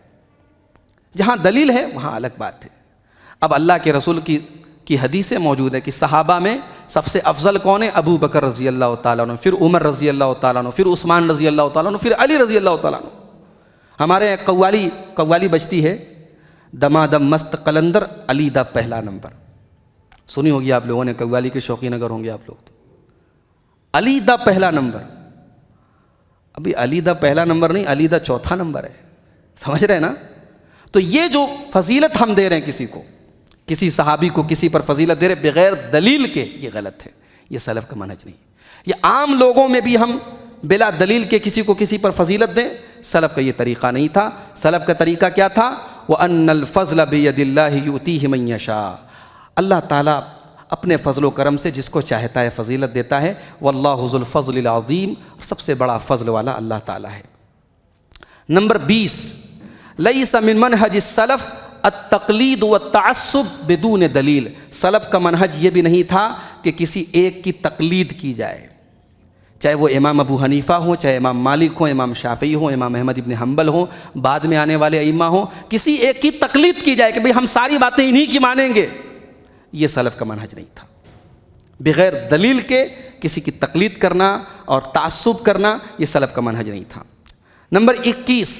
جہاں دلیل ہے وہاں الگ بات ہے. اب اللہ کے رسول کی حدیثیں موجود ہے کہ صحابہ میں سب سے افضل کون ہے؟ ابو بکر رضی اللہ تعالیٰ عنہ، پھر عمر رضی اللہ تعالیٰ عنہ، پھر عثمان رضی اللہ تعالیٰ عنہ، پھر علی رضی اللہ تعالیٰ عنہ. ہمارے یہاں قوالی بجتی ہے، دما دم مست قلندر علی دا پہلا نمبر. سنی ہوگی آپ لوگوں نے، قوالی کے شوقین اگر ہوں گے آپ لوگ تو. علی دا پہلا نمبر. ابھی علی دا پہلا نمبر نہیں، علی دا چوتھا نمبر ہے، سمجھ رہے ہیں نا؟ تو یہ جو فضیلت ہم دے رہے ہیں کسی کو، کسی صحابی کو کسی پر فضیلت دے رہے بغیر دلیل کے، یہ غلط ہے، یہ سلف کا منہج نہیں۔ یہ عام لوگوں میں بھی ہم بلا دلیل کے کسی کو کسی پر فضیلت دیں، سلف کا یہ طریقہ نہیں تھا۔ سلف کا طریقہ کیا تھا؟ وَأَنَّ الْفَضْلَ بِيَدِ اللَّهِ يُؤْتِيهِ مَن يَشَاءُ، اللہ تعالیٰ اپنے فضل و کرم سے جس کو چاہتا ہے فضیلت دیتا ہے۔ وَاللَّهُ ذُو الْفَضْلِ الْعَظِيمِ، سب سے بڑا فضل والا اللہ تعالیٰ ہے۔ نمبر 20، لَيْسَ مِن مَنْهَجِ السَّلَفِ التقلید والتعصب بدون دلیل، سلف کا منہج یہ بھی نہیں تھا کہ کسی ایک کی تقلید کی جائے، چاہے وہ امام ابو حنیفہ ہوں، چاہے امام مالک ہوں، امام شافعی ہوں، امام احمد ابن حنبل ہوں، بعد میں آنے والے ائمہ ہوں، کسی ایک کی تقلید کی جائے کہ بھئی ہم ساری باتیں انہی کی مانیں گے، یہ سلف کا منہج نہیں تھا۔ بغیر دلیل کے کسی کی تقلید کرنا اور تعصب کرنا یہ سلف کا منہج نہیں تھا۔ نمبر 21،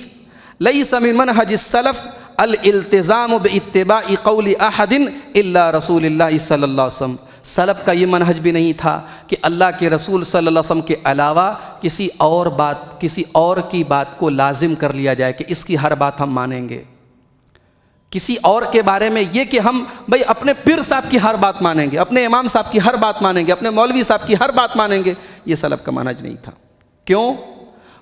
لیس من منہج السلف الالتزام باتباع قول احد الا رسول اللہ صلی اللہ علیہ وسلم، سلف کا یہ منہج بھی نہیں تھا کہ اللہ کے رسول صلی اللہ علیہ وسلم کے علاوہ کسی اور کی بات کو لازم کر لیا جائے کہ اس کی ہر بات ہم مانیں گے۔ کسی اور کے بارے میں یہ کہ ہم بھئی اپنے پیر صاحب کی ہر بات مانیں گے، اپنے امام صاحب کی ہر بات مانیں گے، اپنے مولوی صاحب کی ہر بات مانیں گے، یہ سلف کا منہج نہیں تھا۔ کیوں؟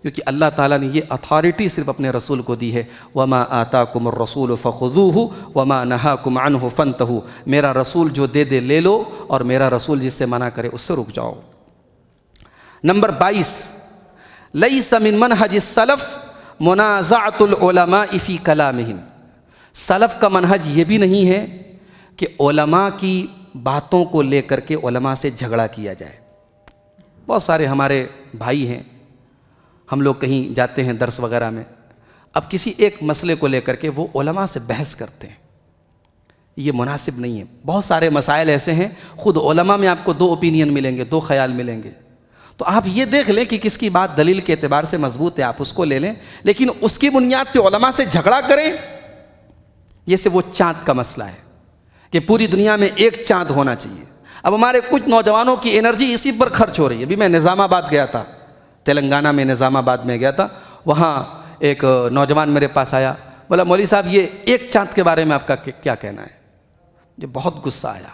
کیونکہ اللہ تعالیٰ نے یہ اتھارٹی صرف اپنے رسول کو دی ہے، وَمَا آتَاكُمُ الرَّسُولُ فَخُذُوهُ وَمَا نَهَاكُمْ عَنْهُ فَانْتَهُوا، میرا رسول جو دے دے لے لو، اور میرا رسول جس سے منع کرے اس سے رک جاؤ۔ نمبر 22، لَيْسَ مِن مَنْهَجِ السَّلَفِ مُنَازَعَةُ الْعُلَمَاءِ فِي كَلَامِهِمْ، سلف کا منہج یہ بھی نہیں ہے کہ علماء کی باتوں کو لے کر کے علماء سے جھگڑا کیا جائے۔ بہت سارے ہمارے بھائی ہیں، ہم لوگ کہیں جاتے ہیں درس وغیرہ میں، اب کسی ایک مسئلے کو لے کر کے وہ علماء سے بحث کرتے ہیں، یہ مناسب نہیں ہے۔ بہت سارے مسائل ایسے ہیں خود علماء میں آپ کو 2 اوپینین ملیں گے، 2 خیال ملیں گے، تو آپ یہ دیکھ لیں کہ کس کی بات دلیل کے اعتبار سے مضبوط ہے، آپ اس کو لے لیں، لیکن اس کی بنیاد پہ علماء سے جھگڑا کریں، جیسے وہ چاند کا مسئلہ ہے کہ پوری دنیا میں ایک چاند ہونا چاہیے۔ اب ہمارے کچھ نوجوانوں کی انرجی اسی پر خرچ ہو رہی ہے۔ ابھی میں نظام آباد گیا تھا، تلنگانہ میں نظام آباد میں گیا تھا، وہاں ایک نوجوان میرے پاس آیا، بولا مولوی صاحب یہ ایک چاند کے بارے میں آپ کا کیا کہنا ہے؟ مجھے بہت غصہ آیا۔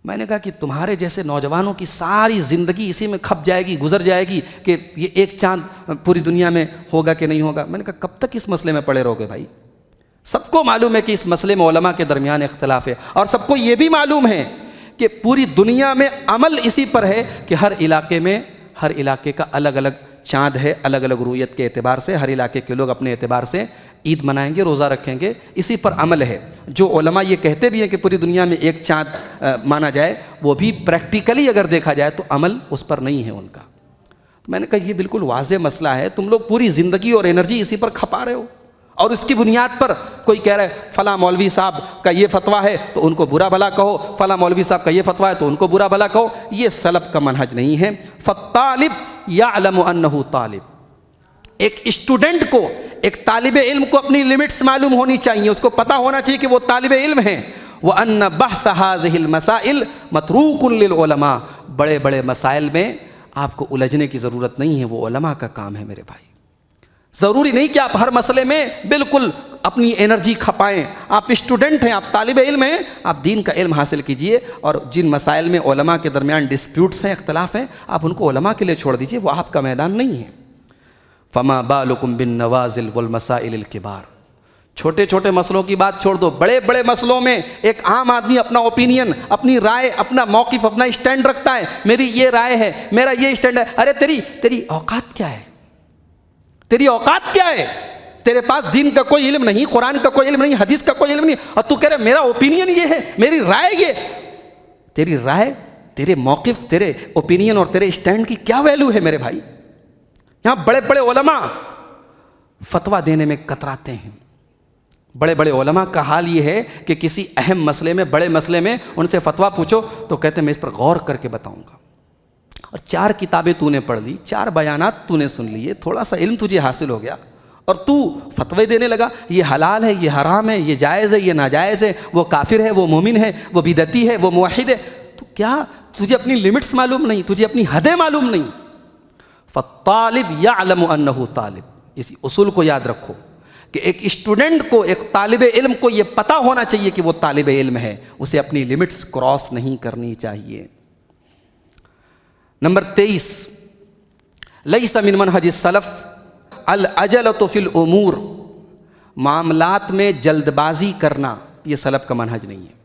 میں نے کہا کہ تمہارے جیسے نوجوانوں کی ساری زندگی اسی میں کھپ جائے گی، گزر جائے گی کہ یہ ایک چاند پوری دنیا میں ہوگا کہ نہیں ہوگا۔ میں نے کہا کب تک اس مسئلے میں پڑے رہو گے بھائی؟ سب کو معلوم ہے کہ اس مسئلے میں علماء کے درمیان اختلاف ہے، اور سب کو یہ بھی معلوم ہے کہ پوری دنیا میں عمل اسی پر ہے کہ ہر علاقے کا الگ الگ چاند ہے، الگ الگ رویت کے اعتبار سے ہر علاقے کے لوگ اپنے اعتبار سے عید منائیں گے، روزہ رکھیں گے، اسی پر عمل ہے۔ جو علماء یہ کہتے بھی ہیں کہ پوری دنیا میں ایک چاند مانا جائے، وہ بھی پریکٹیکلی اگر دیکھا جائے تو عمل اس پر نہیں ہے ان کا۔ میں نے کہا یہ بالکل واضح مسئلہ ہے، تم لوگ پوری زندگی اور انرجی اسی پر کھپا رہے ہو، اور اس کی بنیاد پر کوئی کہہ رہا ہے فلاں مولوی صاحب کا یہ فتویٰ ہے تو ان کو برا بھلا کہو، فلاں مولوی صاحب کا یہ فتویٰ ہے تو ان کو برا بھلا کہو، یہ سلف کا منہج نہیں ہے۔ فالطالب یعلم انہ طالب، ایک اسٹوڈنٹ کو، ایک طالب علم کو اپنی لمٹس معلوم ہونی چاہیے، اس کو پتہ ہونا چاہیے کہ وہ طالب علم ہیں۔ وَأَنَّ بَحْثَ هَذِهِ الْمَسَائِلِ مَتْرُوكٌ لِلْعُلَمَاءِ، بڑے بڑے مسائل میں آپ کو الجھنے کی ضرورت نہیں ہے، وہ علماء کا کام ہے میرے بھائی۔ ضروری نہیں کہ آپ ہر مسئلے میں بالکل اپنی انرجی کھپائیں، آپ اسٹوڈنٹ ہیں، آپ طالب علم ہیں، آپ دین کا علم حاصل کیجئے، اور جن مسائل میں علماء کے درمیان ڈسپیوٹس ہیں، اختلاف ہیں، آپ ان کو علماء کے لیے چھوڑ دیجئے، وہ آپ کا میدان نہیں ہے۔ فما بالکم بالنوازل والمسائل الکبار، چھوٹے چھوٹے مسئلوں کی بات چھوڑ دو، بڑے بڑے مسئلوں میں ایک عام آدمی اپنا اوپینین، اپنی رائے، اپنا موقف، اپنا اسٹینڈ رکھتا ہے، میری یہ رائے ہے، میرا یہ اسٹینڈ ہے۔ ارے تیری اوقات کیا ہے؟ تیری اوقات کیا ہے؟ تیرے پاس دین کا کوئی علم نہیں، قرآن کا کوئی علم نہیں، حدیث کا کوئی علم نہیں، اور تو کہہ رہے میرا اوپینین یہ ہے، میری رائے یہ۔ تیری رائے، تیرے موقف، تیرے اوپینین اور تیرے اسٹینڈ کی کیا ویلیو ہے میرے بھائی؟ یہاں بڑے بڑے علماء فتویٰ دینے میں کتراتے ہیں۔ بڑے بڑے علماء کا حال یہ ہے کہ کسی اہم مسئلے میں، بڑے مسئلے میں ان سے فتویٰ پوچھو تو کہتے ہیں میں اس پر غور کر کے بتاؤں گا، اور 4 کتابیں تو نے پڑھ لی، 4 بیانات تو نے سن لیے، تھوڑا سا علم تجھے حاصل ہو گیا، اور تو فتوے دینے لگا یہ حلال ہے، یہ حرام ہے، یہ جائز ہے، یہ ناجائز ہے، وہ کافر ہے، وہ مومن ہے، وہ بدعتی ہے، وہ موحد ہے۔ تو کیا تجھے اپنی لمٹس معلوم نہیں، تجھے اپنی حدیں معلوم نہیں؟ فالطالب یعلم انہ طالب. اس اصول کو یاد رکھو کہ ایک اسٹوڈنٹ کو، ایک طالب علم کو یہ پتہ ہونا چاہیے کہ وہ طالب علم ہے، اسے اپنی لمٹس کراس نہیں کرنی چاہیے. نمبر 23، لیس من منہج السلف العجلۃ فی الامور. معاملات میں جلد بازی کرنا یہ سلف کا منہج نہیں ہے.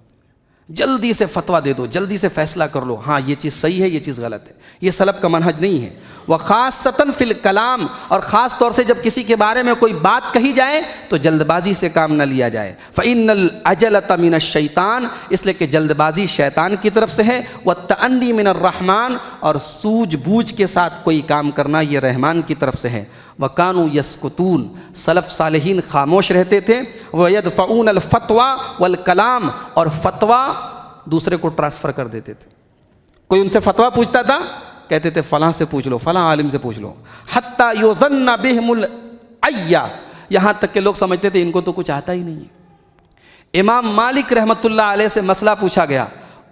جلدی سے فتویٰ دے دو، جلدی سے فیصلہ کر لو، ہاں یہ چیز صحیح ہے، یہ چیز غلط ہے، یہ سلف کا منہج نہیں ہے. وخاصۃً فی الکلام، اور خاص طور سے جب کسی کے بارے میں کوئی بات کہی جائے تو جلد بازی سے کام نہ لیا جائے. فإن العجلۃ من الشیطان، اس لیے کہ جلد بازی شیطان کی طرف سے ہے. والتأنی من الرحمن، اور سوجھ بوجھ کے ساتھ کوئی کام کرنا یہ رحمان کی طرف سے ہے. وَكَانُوا يَسْكُتُونَ، سلف صالحین خاموش رہتے تھے. وَيَدْفَعُونَ الْفَتْوَى وَالْكَلَامَ، اور فتویٰ دوسرے کو ٹرانسفر کر دیتے تھے. کوئی ان سے فتویٰ پوچھتا تھا، کہتے تھے فلاں سے پوچھ لو، فلاں عالم سے پوچھ لو. حتیٰ یظن بہم العیہ، یہاں تک کہ لوگ سمجھتے تھے ان کو تو کچھ آتا ہی نہیں ہے. امام مالک رحمۃ اللہ علیہ سے مسئلہ پوچھا گیا،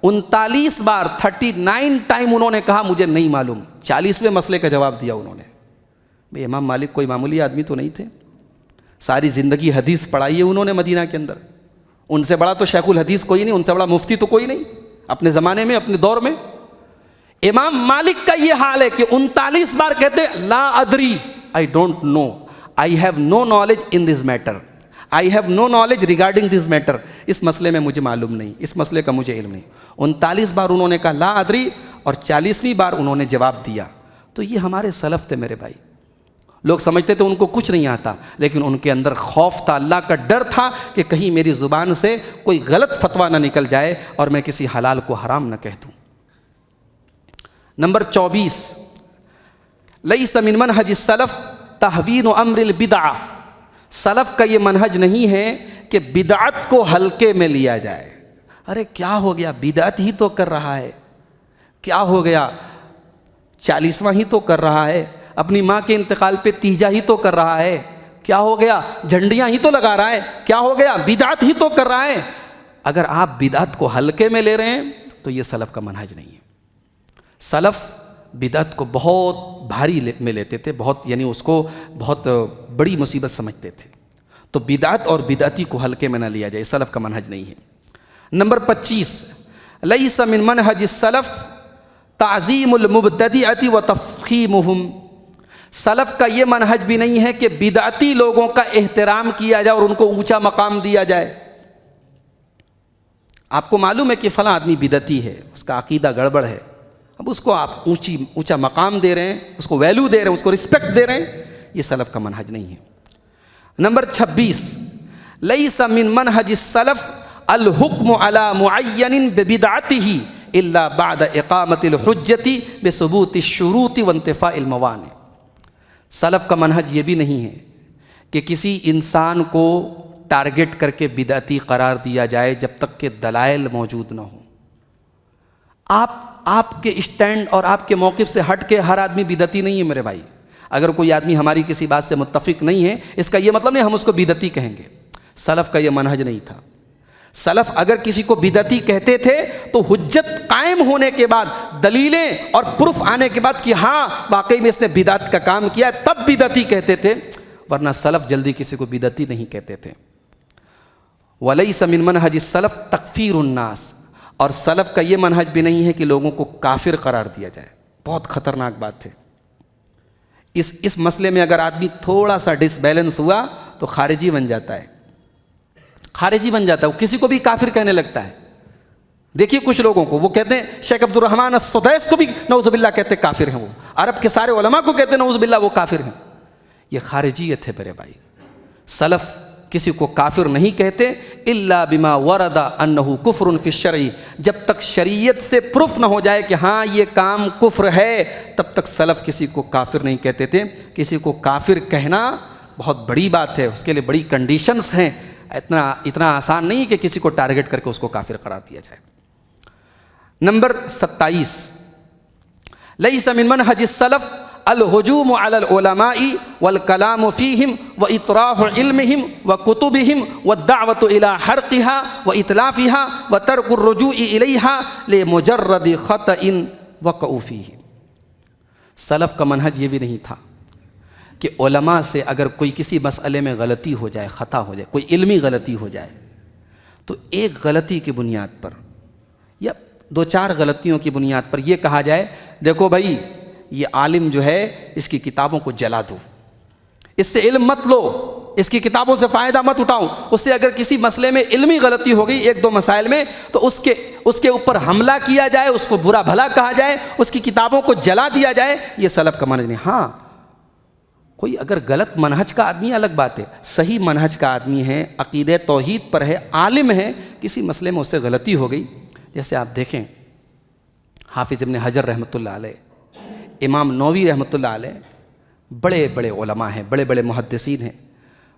39 بار 39 ٹائم انہوں نے کہا مجھے نہیں معلوم. 40ویں مسئلے کا جواب دیا انہوں نے. بھئی امام مالک کوئی معمولی آدمی تو نہیں تھے، ساری زندگی حدیث پڑھائی ہے انہوں نے مدینہ کے اندر. ان سے بڑا تو شیخ الحدیث کوئی نہیں، ان سے بڑا مفتی تو کوئی نہیں اپنے زمانے میں، اپنے دور میں. امام مالک کا یہ حال ہے کہ 39 بار کہتے لا ادری، I don't know, I have no knowledge in this matter, I have no knowledge regarding this matter. اس مسئلے میں مجھے معلوم نہیں، اس مسئلے کا مجھے علم نہیں. 39 بار انہوں نے کہا لا ادری، اور 40ویں بار انہوں نے جواب دیا. تو یہ ہمارے سلف تھے میرے بھائی. لوگ سمجھتے تھے ان کو کچھ نہیں آتا، لیکن ان کے اندر خوف تھا، اللہ کا ڈر تھا کہ کہیں میری زبان سے کوئی غلط فتویٰ نہ نکل جائے اور میں کسی حلال کو حرام نہ کہہ دوں. نمبر 24، لیس من منہج السلف تہوین امر البدعہ. سلف کا یہ منہج نہیں ہے کہ بدعت کو ہلکے میں لیا جائے. ارے کیا ہو گیا، بدعت ہی تو کر رہا ہے، کیا ہو گیا 40واں ہی تو کر رہا ہے، اپنی ماں کے انتقال پہ تیجا ہی تو کر رہا ہے، کیا ہو گیا جھنڈیاں ہی تو لگا رہا ہے، کیا ہو گیا بدعت ہی تو کر رہا ہے. اگر آپ بدعت کو ہلکے میں لے رہے ہیں تو یہ سلف کا منہج نہیں ہے. سلف بدعت کو بہت بھاری میں لیتے تھے، بہت یعنی اس کو بہت بڑی مصیبت سمجھتے تھے. تو بدعت اور بدعتی کو ہلکے میں نہ لیا جائے، سلف کا منہج نہیں ہے. نمبر 25، لیس من منہج السلف تعظیم المبتدعۃ وتفخیمہم. سلف کا یہ منہج بھی نہیں ہے کہ بدعتی لوگوں کا احترام کیا جائے اور ان کو اونچا مقام دیا جائے. آپ کو معلوم ہے کہ فلاں آدمی بدعتی ہے، اس کا عقیدہ گڑبڑ ہے، اب اس کو آپ اونچا مقام دے رہے ہیں، اس کو ویلیو دے رہے ہیں، اس کو رسپیکٹ دے رہے ہیں، یہ سلف کا منہج نہیں ہے. نمبر 26، لیس من منہج السلف الحکم علی معین ببدعتہ الا بعد اقامت الحجۃ بثبوت الشروط وانتفاء الموانع. سلف کا منہج یہ بھی نہیں ہے کہ کسی انسان کو ٹارگٹ کر کے بدعتی قرار دیا جائے جب تک کہ دلائل موجود نہ ہوں. آپ کے اسٹینڈ اور آپ کے موقف سے ہٹ کے ہر آدمی بدعتی نہیں ہے میرے بھائی. اگر کوئی آدمی ہماری کسی بات سے متفق نہیں ہے، اس کا یہ مطلب نہیں ہم اس کو بدعتی کہیں گے. سلف کا یہ منہج نہیں تھا. سلف اگر کسی کو بدعتی کہتے تھے تو حجت قائم ہونے کے بعد، دلیلیں اور پروف آنے کے بعد کہ ہاں واقعی میں اس نے بدعت کا کام کیا ہے، تب بدعتی کہتے تھے، ورنہ سلف جلدی کسی کو بدعتی نہیں کہتے تھے. وَلَيْسَ مِن مَنْهَجِ السَّلَفِ تَكْفِيرُ النَّاسِ. اور سلف کا یہ منہج بھی نہیں ہے کہ لوگوں کو کافر قرار دیا جائے. بہت خطرناک بات ہے. اس مسئلے میں اگر آدمی تھوڑا سا ڈس بیلنس ہوا تو خارجی بن جاتا ہے، خارجی بن جاتا ہے، وہ کسی کو بھی کافر کہنے لگتا ہے. دیکھیے کچھ لوگوں کو وہ کہتے ہیں، شیخ عبد الرحمن السدیس کو بھی نعوذ باللہ کہتے کافر ہیں، وہ عرب کے سارے علماء کو کہتے ہیں نعوذ باللہ وہ کافر ہیں. یہ خارجیت ہے میرے بھائی. سلف کسی کو کافر نہیں کہتے الا بما ورد انہ کفر فی الشرع. جب تک شریعت سے پروف نہ ہو جائے کہ ہاں یہ کام کفر ہے، تب تک سلف کسی کو کافر نہیں کہتے تھے. کسی کو کافر کہنا بہت بڑی بات ہے، اس کے لیے بڑی کنڈیشنز ہیں. اتنا آسان نہیں کہ کسی کو ٹارگٹ کر کے اس کو کافر قرار دیا جائے. نمبر 27، لیس من منہج السلف الہجوم علی العلماء والکلام فیہم واطراح علمہم وکتبہم والدعوۃ الی حرقها واتلافها وترک الرجوع الیہا لمجرد خطأ وقعوا فیہ. سلف کا منہج یہ بھی نہیں تھا کہ علماء سے اگر کوئی کسی مسئلے میں غلطی ہو جائے، خطا ہو جائے، کوئی علمی غلطی ہو جائے، تو ایک غلطی کی بنیاد پر یا دو چار غلطیوں کی بنیاد پر یہ کہا جائے دیکھو بھائی یہ عالم جو ہے اس کی کتابوں کو جلا دو، اس سے علم مت لو، اس کی کتابوں سے فائدہ مت اٹھاؤ۔ اس سے اگر کسی مسئلے میں علمی غلطی ہو گئی ایک دو مسائل میں تو اس کے اوپر حملہ کیا جائے، اس کو برا بھلا کہا جائے، اس کی کتابوں کو جلا دیا جائے، یہ سلف کا منہج نہیں۔ ہاں کوئی اگر غلط منہج کا آدمی الگ بات ہے، صحیح منہج کا آدمی ہے، عقیدہ توحید پر ہے، عالم ہے، کسی مسئلے میں اس سے غلطی ہو گئی، جیسے آپ دیکھیں حافظ ابن حجر رحمۃ اللہ علیہ، امام نووی رحمۃ اللہ علیہ، بڑے بڑے علماء ہیں، بڑے بڑے محدثین ہیں،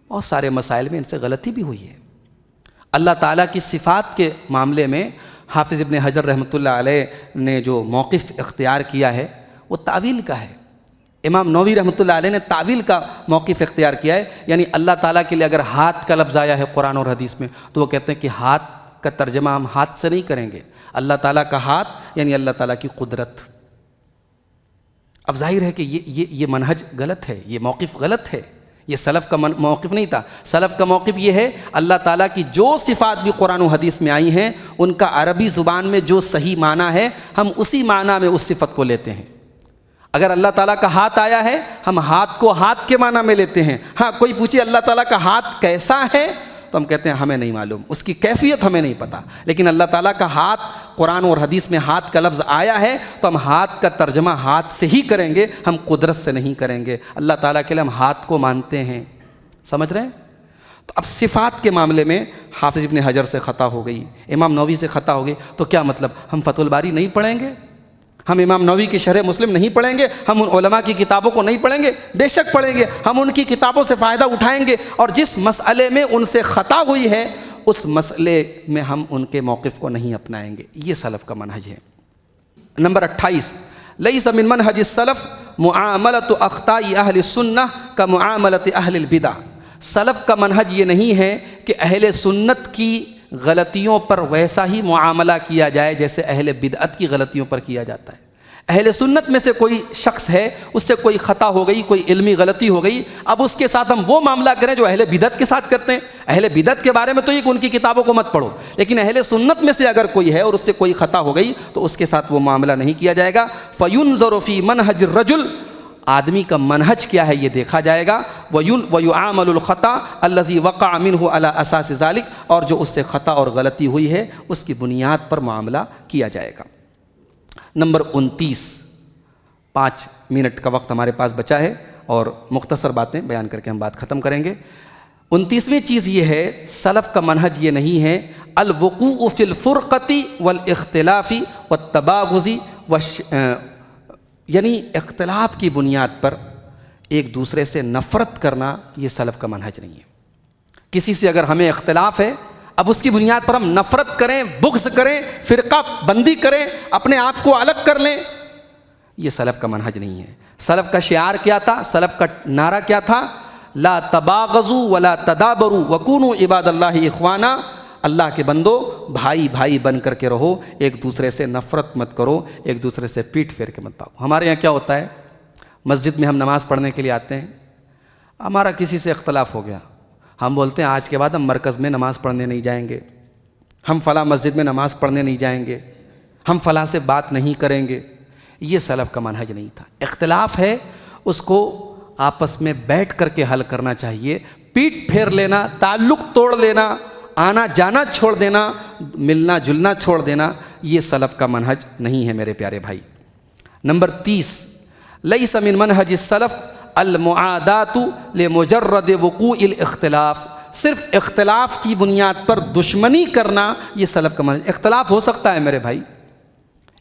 اور سارے مسائل میں ان سے غلطی بھی ہوئی ہے۔ اللہ تعالیٰ کی صفات کے معاملے میں حافظ ابن حجر رحمۃ اللہ علیہ نے جو موقف اختیار کیا ہے وہ تعویل کا ہے۔ امام نووی رحمۃ اللہ علیہ نے تعویل کا موقف اختیار کیا ہے، یعنی اللہ تعالیٰ کے لیے اگر ہاتھ کا لفظ آیا ہے قرآن اور حدیث میں تو وہ کہتے ہیں کہ ہاتھ کا ترجمہ ہم ہاتھ سے نہیں کریں گے، اللہ تعالیٰ کا ہاتھ یعنی اللہ تعالیٰ کی قدرت۔ اب ظاہر ہے کہ یہ منہج غلط ہے، یہ موقف غلط ہے، یہ سلف کا موقف نہیں تھا۔ سلف کا موقف یہ ہے اللہ تعالیٰ کی جو صفات بھی قرآن و حدیث میں آئی ہیں ان کا عربی زبان میں جو صحیح معنی ہے ہم اسی معنی میں اس صفت کو لیتے ہیں۔ اگر اللہ تعالیٰ کا ہاتھ آیا ہے ہم ہاتھ کو ہاتھ کے معنی میں لیتے ہیں۔ ہاں کوئی پوچھے اللہ تعالیٰ کا ہاتھ کیسا ہے تو ہم کہتے ہیں ہمیں نہیں معلوم، اس کی کیفیت ہمیں نہیں پتہ، لیکن اللہ تعالیٰ کا ہاتھ قرآن اور حدیث میں ہاتھ کا لفظ آیا ہے تو ہم ہاتھ کا ترجمہ ہاتھ سے ہی کریں گے، ہم قدرت سے نہیں کریں گے۔ اللہ تعالیٰ کے لیے ہم ہاتھ کو مانتے ہیں، سمجھ رہے ہیں؟ تو اب صفات کے معاملے میں حافظ ابن حجر سے خطا ہو گئی، امام نووی سے خطا ہو گئی، تو کیا مطلب ہم فتح الباری نہیں پڑھیں گے؟ ہم امام نووی کی شرح مسلم نہیں پڑھیں گے؟ ہم ان علماء کی کتابوں کو نہیں پڑھیں گے؟ بے شک پڑھیں گے، ہم ان کی کتابوں سے فائدہ اٹھائیں گے، اور جس مسئلے میں ان سے خطا ہوئی ہے اس مسئلے میں ہم ان کے موقف کو نہیں اپنائیں گے۔ یہ سلف کا منہج ہے۔ نمبر 28، لیس من منہج السلف معاملۃ اخطاء اہل السنہ کمعاملۃ اہل البدع۔ سلف کا منہج یہ نہیں ہے کہ اہل سنت کی غلطیوں پر ویسا ہی معاملہ کیا جائے جیسے اہل بدعت کی غلطیوں پر کیا جاتا ہے۔ اہل سنت میں سے کوئی شخص ہے، اس سے کوئی خطا ہو گئی، کوئی علمی غلطی ہو گئی، اب اس کے ساتھ ہم وہ معاملہ کریں جو اہل بدعت کے ساتھ کرتے ہیں۔ اہل بدعت کے بارے میں تو یہ کہ ان کی کتابوں کو مت پڑھو، لیکن اہل سنت میں سے اگر کوئی ہے اور اس سے کوئی خطا ہو گئی تو اس کے ساتھ وہ معاملہ نہیں کیا جائے گا۔ فَيُنظَرُ فِي مَنْهَجِ الرَّجُلِ، آدمی کا منہج کیا ہے یہ دیکھا جائے گا۔ وَيُعَامَلُ الْخَطَأَ الَّذِي وَقَعَ مِنْهُ عَلَى أَسَاسِ ذَلِكَ، اور جو اس سے خطا اور غلطی ہوئی ہے اس کی بنیاد پر معاملہ کیا جائے گا۔ نمبر 29، 5 منٹ کا وقت ہمارے پاس بچا ہے اور مختصر باتیں بیان کر کے ہم بات ختم کریں گے۔ 29ویں چیز یہ ہے، سلف کا منہج یہ نہیں ہے الوقوع فی الفرقۃ والاختلاف والتباغض یعنی اختلاف کی بنیاد پر ایک دوسرے سے نفرت کرنا، یہ سلف کا منہج نہیں ہے۔ کسی سے اگر ہمیں اختلاف ہے اب اس کی بنیاد پر ہم نفرت کریں، بغض کریں، فرقہ بندی کریں، اپنے آپ کو الگ کر لیں، یہ سلف کا منہج نہیں ہے۔ سلف کا شعار کیا تھا؟ سلف کا نعرہ کیا تھا؟ لا تباغضوا ولا تدابروا وکونوا عباد اللہ اخوانا، اللہ کے بندو بھائی بھائی بن کر کے رہو، ایک دوسرے سے نفرت مت کرو، ایک دوسرے سے پیٹ پھیر کے مت بھاگو۔ ہمارے یہاں کیا ہوتا ہے، مسجد میں ہم نماز پڑھنے کے لیے آتے ہیں، ہمارا کسی سے اختلاف ہو گیا، ہم بولتے ہیں آج کے بعد ہم مرکز میں نماز پڑھنے نہیں جائیں گے، ہم فلاں مسجد میں نماز پڑھنے نہیں جائیں گے، ہم فلاں سے بات نہیں کریں گے۔ یہ سلف کا منہج نہیں تھا۔ اختلاف ہے اس کو آپس میں بیٹھ کر کے حل کرنا چاہیے، پیٹ پھیر لینا، تعلق توڑ لینا، آنا جانا چھوڑ دینا، ملنا جلنا چھوڑ دینا، یہ سلف کا منہج نہیں ہے میرے پیارے بھائی۔ نمبر 30، لیس من منہج السلف المعادات لمجرد وقوع الاختلاف، صرف اختلاف کی بنیاد پر دشمنی کرنا یہ سلف کا منہج۔ اختلاف ہو سکتا ہے میرے بھائی،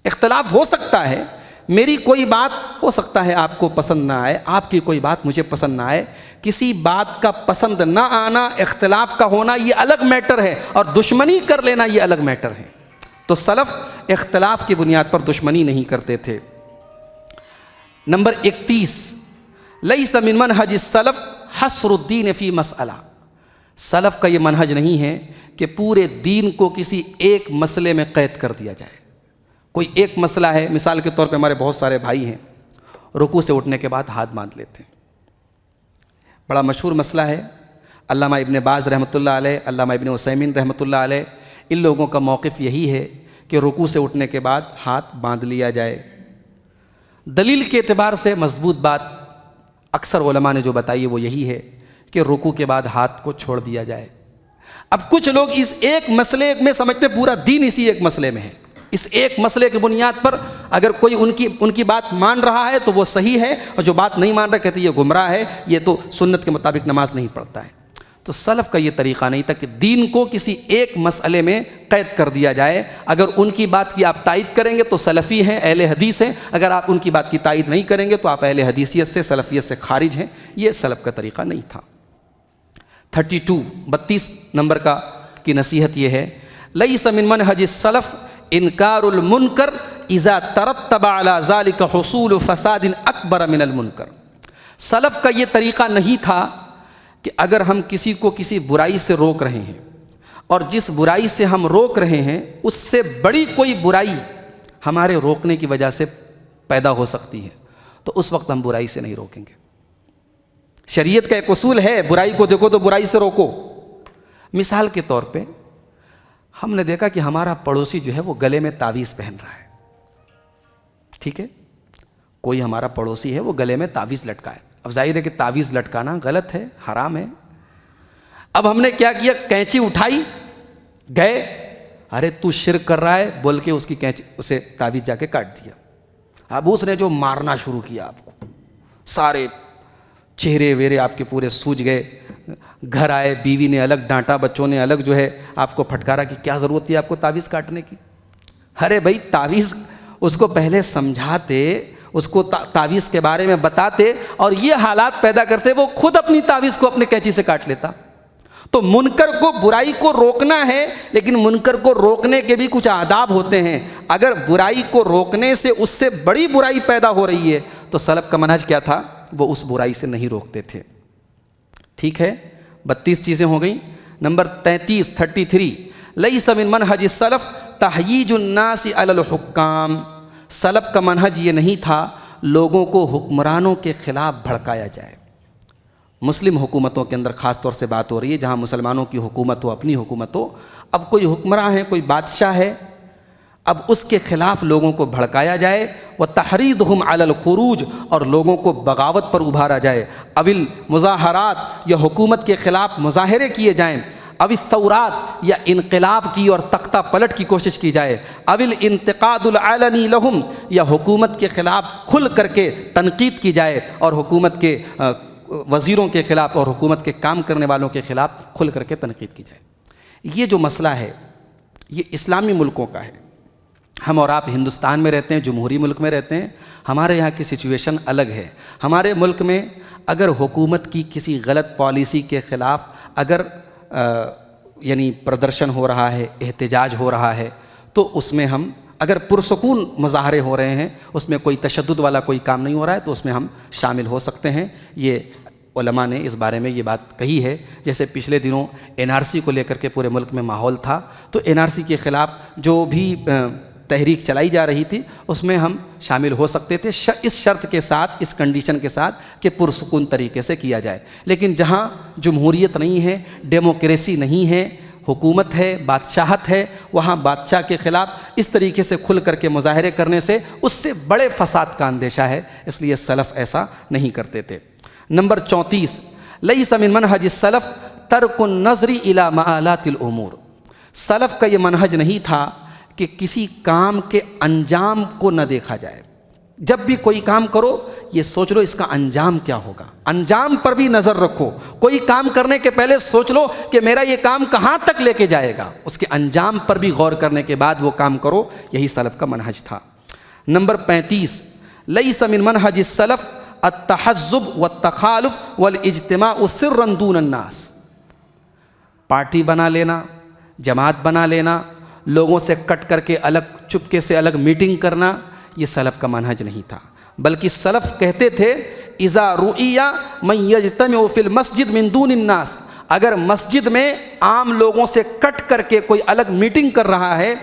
اختلاف ہو سکتا ہے، میری کوئی بات ہو سکتا ہے آپ کو پسند نہ آئے، آپ کی کوئی بات مجھے پسند نہ آئے، کسی بات کا پسند نہ آنا، اختلاف کا ہونا یہ الگ میٹر ہے، اور دشمنی کر لینا یہ الگ میٹر ہے۔ تو سلف اختلاف کی بنیاد پر دشمنی نہیں کرتے تھے۔ نمبر 31، لیس من منہج السلف حصر الدین فی مسئلہ، سلف کا یہ منہج نہیں ہے کہ پورے دین کو کسی ایک مسئلے میں قید کر دیا جائے۔ کوئی ایک مسئلہ ہے، مثال کے طور پہ ہمارے بہت سارے بھائی ہیں، رکوع سے اٹھنے کے بعد ہاتھ باندھ لیتے ہیں۔ بڑا مشہور مسئلہ ہے، علامہ ابن باز رحمۃ اللہ علیہ، علامہ ابن عثیمین رحمۃ اللہ علیہ، ان لوگوں کا موقف یہی ہے کہ رکوع سے اٹھنے کے بعد ہاتھ باندھ لیا جائے۔ دلیل کے اعتبار سے مضبوط بات اکثر علماء نے جو بتائی ہے وہ یہی ہے کہ رکوع کے بعد ہاتھ کو چھوڑ دیا جائے۔ اب کچھ لوگ اس ایک مسئلے میں سمجھتے پورا دین اسی ایک مسئلے میں ہے، اس ایک مسئلے کی بنیاد پر اگر کوئی ان کی بات مان رہا ہے تو وہ صحیح ہے، اور جو بات نہیں مان رہا کہتے یہ گمراہ ہے، یہ تو سنت کے مطابق نماز نہیں پڑھتا ہے۔ تو سلف کا یہ طریقہ نہیں تھا کہ دین کو کسی ایک مسئلے میں قید کر دیا جائے۔ اگر ان کی بات کی آپ تائید کریں گے تو سلفی ہیں، اہل حدیث ہیں، اگر آپ ان کی بات کی تائید نہیں کریں گے تو آپ اہل حدیثیت سے، سلفیت سے خارج ہیں۔ یہ سلف کا طریقہ نہیں تھا۔ 32 نمبر کی نصیحت یہ ہے، لیس من منہج السلف انکار المنکر اذا ترتب علی ذلک حصول فساد اکبر من المنکر۔ سلف کا یہ طریقہ نہیں تھا کہ اگر ہم کسی کو کسی برائی سے روک رہے ہیں اور جس برائی سے ہم روک رہے ہیں اس سے بڑی کوئی برائی ہمارے روکنے کی وجہ سے پیدا ہو سکتی ہے تو اس وقت ہم برائی سے نہیں روکیں گے۔ شریعت کا ایک اصول ہے، برائی کو دیکھو تو برائی سے روکو۔ مثال کے طور پہ ہم نے دیکھا کہ ہمارا پڑوسی جو ہے وہ گلے میں تعویذ پہن رہا ہے، ٹھیک ہے، کوئی ہمارا پڑوسی ہے وہ گلے میں تعویذ لٹکائے۔ اب ظاہر ہے کہ تعویذ لٹکانا غلط ہے، حرام ہے۔ اب ہم نے کیا کیا، کینچی اٹھائی، گئے، ارے تو شرک کر رہا ہے بول کے اس کی کینچی، اسے تعویذ جا کے کاٹ دیا۔ اب اس نے جو مارنا شروع کیا آپ کو، سارے چہرے ویرے آپ کے پورے سوج گئے۔ گھر آئے، بیوی نے الگ ڈانٹا، بچوں نے الگ جو ہے آپ کو پھٹکارا کہ کیا ضرورت تھی آپ کو تعویذ کاٹنے کی۔ ارے بھائی تعویذ اس کو پہلے سمجھاتے، اس کو تعویذ کے بارے میں بتاتے اور یہ حالات پیدا کرتے، وہ خود اپنی تعویذ کو اپنے کینچی سے کاٹ لیتا۔ تو منکر کو، برائی کو روکنا ہے، لیکن منکر کو روکنے کے بھی کچھ آداب ہوتے ہیں۔ اگر برائی کو روکنے سے اس سے بڑی برائی پیدا ہو رہی ہے تو سلف کا منہج کیا تھا، وہ اس برائی سے نہیں روکتے تھے۔ ٹھیک ہے، 32 چیزیں ہو گئیں۔ نمبر 33 لیس من منہج السلف تحییج الناس علی الحکام۔ سلف کا منہج یہ نہیں تھا لوگوں کو حکمرانوں کے خلاف بھڑکایا جائے۔ مسلم حکومتوں کے اندر خاص طور سے بات ہو رہی ہے، جہاں مسلمانوں کی حکومت ہو، اپنی حکومت ہو، اب کوئی حکمراں ہے، کوئی بادشاہ ہے، اب اس کے خلاف لوگوں کو بھڑکایا جائے، وتحریضہم علی الخروج، اور لوگوں کو بغاوت پر ابھارا جائے، اول مظاہرات، یا حکومت کے خلاف مظاہرے کیے جائیں، اول ثورات، یا انقلاب کی اور تختہ پلٹ کی کوشش کی جائے، اول انتقاد العلنی لہم، یا حکومت کے خلاف کھل کر کے تنقید کی جائے اور حکومت کے وزیروں کے خلاف اور حکومت کے کام کرنے والوں کے خلاف کھل کر کے تنقید کی جائے۔ یہ جو مسئلہ ہے یہ اسلامی ملکوں کا ہے۔ ہم اور آپ ہندوستان میں رہتے ہیں، جمہوری ملک میں رہتے ہیں، ہمارے یہاں کی سچویشن الگ ہے۔ ہمارے ملک میں اگر حکومت کی کسی غلط پالیسی کے خلاف اگر یعنی پردرشن ہو رہا ہے، احتجاج ہو رہا ہے، تو اس میں ہم اگر پرسکون مظاہرے ہو رہے ہیں، اس میں کوئی تشدد والا کوئی کام نہیں ہو رہا ہے، تو اس میں ہم شامل ہو سکتے ہیں۔ یہ علماء نے اس بارے میں یہ بات کہی ہے۔ جیسے پچھلے دنوں NRC کو لے کر کے پورے ملک میں ماحول تھا، تو NRC کے خلاف جو بھی تحریک چلائی جا رہی تھی اس میں ہم شامل ہو سکتے تھے، اس شرط کے ساتھ، اس کنڈیشن کے ساتھ کہ پرسکون طریقے سے کیا جائے۔ لیکن جہاں جمہوریت نہیں ہے، ڈیموکریسی نہیں ہے، حکومت ہے، بادشاہت ہے، وہاں بادشاہ کے خلاف اس طریقے سے کھل کر کے مظاہرے کرنے سے اس سے بڑے فساد کا اندیشہ ہے، اس لیے سلف ایسا نہیں کرتے تھے۔ نمبر 34 لیس من منہج السلف ترک النظر الی مآلات الامور۔ سلف کا یہ منہج نہیں تھا کہ کسی کام کے انجام کو نہ دیکھا جائے۔ جب بھی کوئی کام کرو یہ سوچ لو اس کا انجام کیا ہوگا، انجام پر بھی نظر رکھو۔ کوئی کام کرنے کے پہلے سوچ لو کہ میرا یہ کام کہاں تک لے کے جائے گا، اس کے انجام پر بھی غور کرنے کے بعد وہ کام کرو۔ یہی سلف کا منہج تھا۔ نمبر 35 لیس من منہج السلف التحزب والتخالف والاجتماع سرا دون الناس۔ پارٹی بنا لینا، جماعت بنا لینا، لوگوں سے کٹ کر کے الگ، چپکے سے الگ میٹنگ کرنا، یہ سلف کا منہج نہیں تھا۔ بلکہ سلف کہتے تھے اذا رؤی من یجتمع فی المسجد من دون الناس، اگر مسجد میں عام لوگوں سے کٹ کر کے کوئی الگ میٹنگ کر رہا ہے،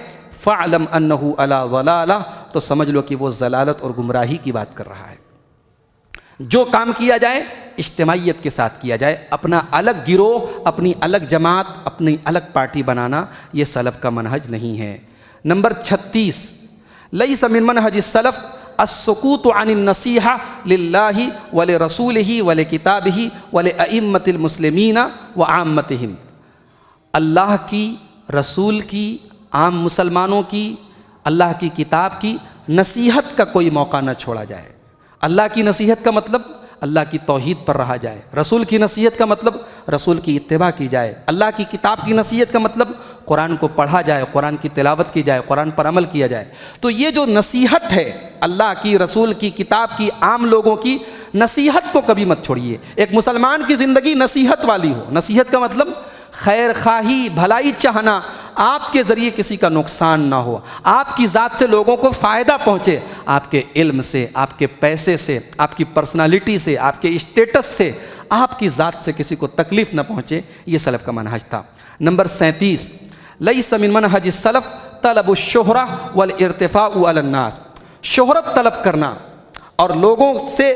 فاعلم انہ علی ضلالہ، تو سمجھ لو کہ وہ ضلالت اور گمراہی کی بات کر رہا ہے۔ جو کام کیا جائے اجتماعیت کے ساتھ کیا جائے، اپنا الگ گروہ، اپنی الگ جماعت، اپنی الگ پارٹی بنانا یہ سلف کا منہج نہیں ہے۔ نمبر 36، لیس من منہج السلف السکوت عن النصیحہ للہ ولرسولہ ولکتابہ ولأئمۃ المسلمین وعامتہم، اللہ کی، رسول کی، عام مسلمانوں کی، اللہ کی کتاب کی نصیحت کا کوئی موقع نہ چھوڑا جائے۔ اللہ کی نصیحت کا مطلب اللہ کی توحید پر رہا جائے، رسول کی نصیحت کا مطلب رسول کی اتباع کی جائے، اللہ کی کتاب کی نصیحت کا مطلب قرآن کو پڑھا جائے، قرآن کی تلاوت کی جائے، قرآن پر عمل کیا جائے۔ تو یہ جو نصیحت ہے اللہ کی، رسول کی، کتاب کی، عام لوگوں کی نصیحت کو کبھی مت چھوڑیے۔ ایک مسلمان کی زندگی نصیحت والی ہو۔ نصیحت کا مطلب خیر خواہی، بھلائی چاہنا، آپ کے ذریعے کسی کا نقصان نہ ہو، آپ کی ذات سے لوگوں کو فائدہ پہنچے، آپ کے علم سے، آپ کے پیسے سے، آپ کی پرسنالٹی سے، آپ کے اسٹیٹس سے، آپ کی ذات سے کسی کو تکلیف نہ پہنچے، یہ سلف کا منہج تھا۔ نمبر 37، لیس من منہج السلف طلب الشہرہ والارتفاع علی الناس، شہرت طلب کرنا اور لوگوں سے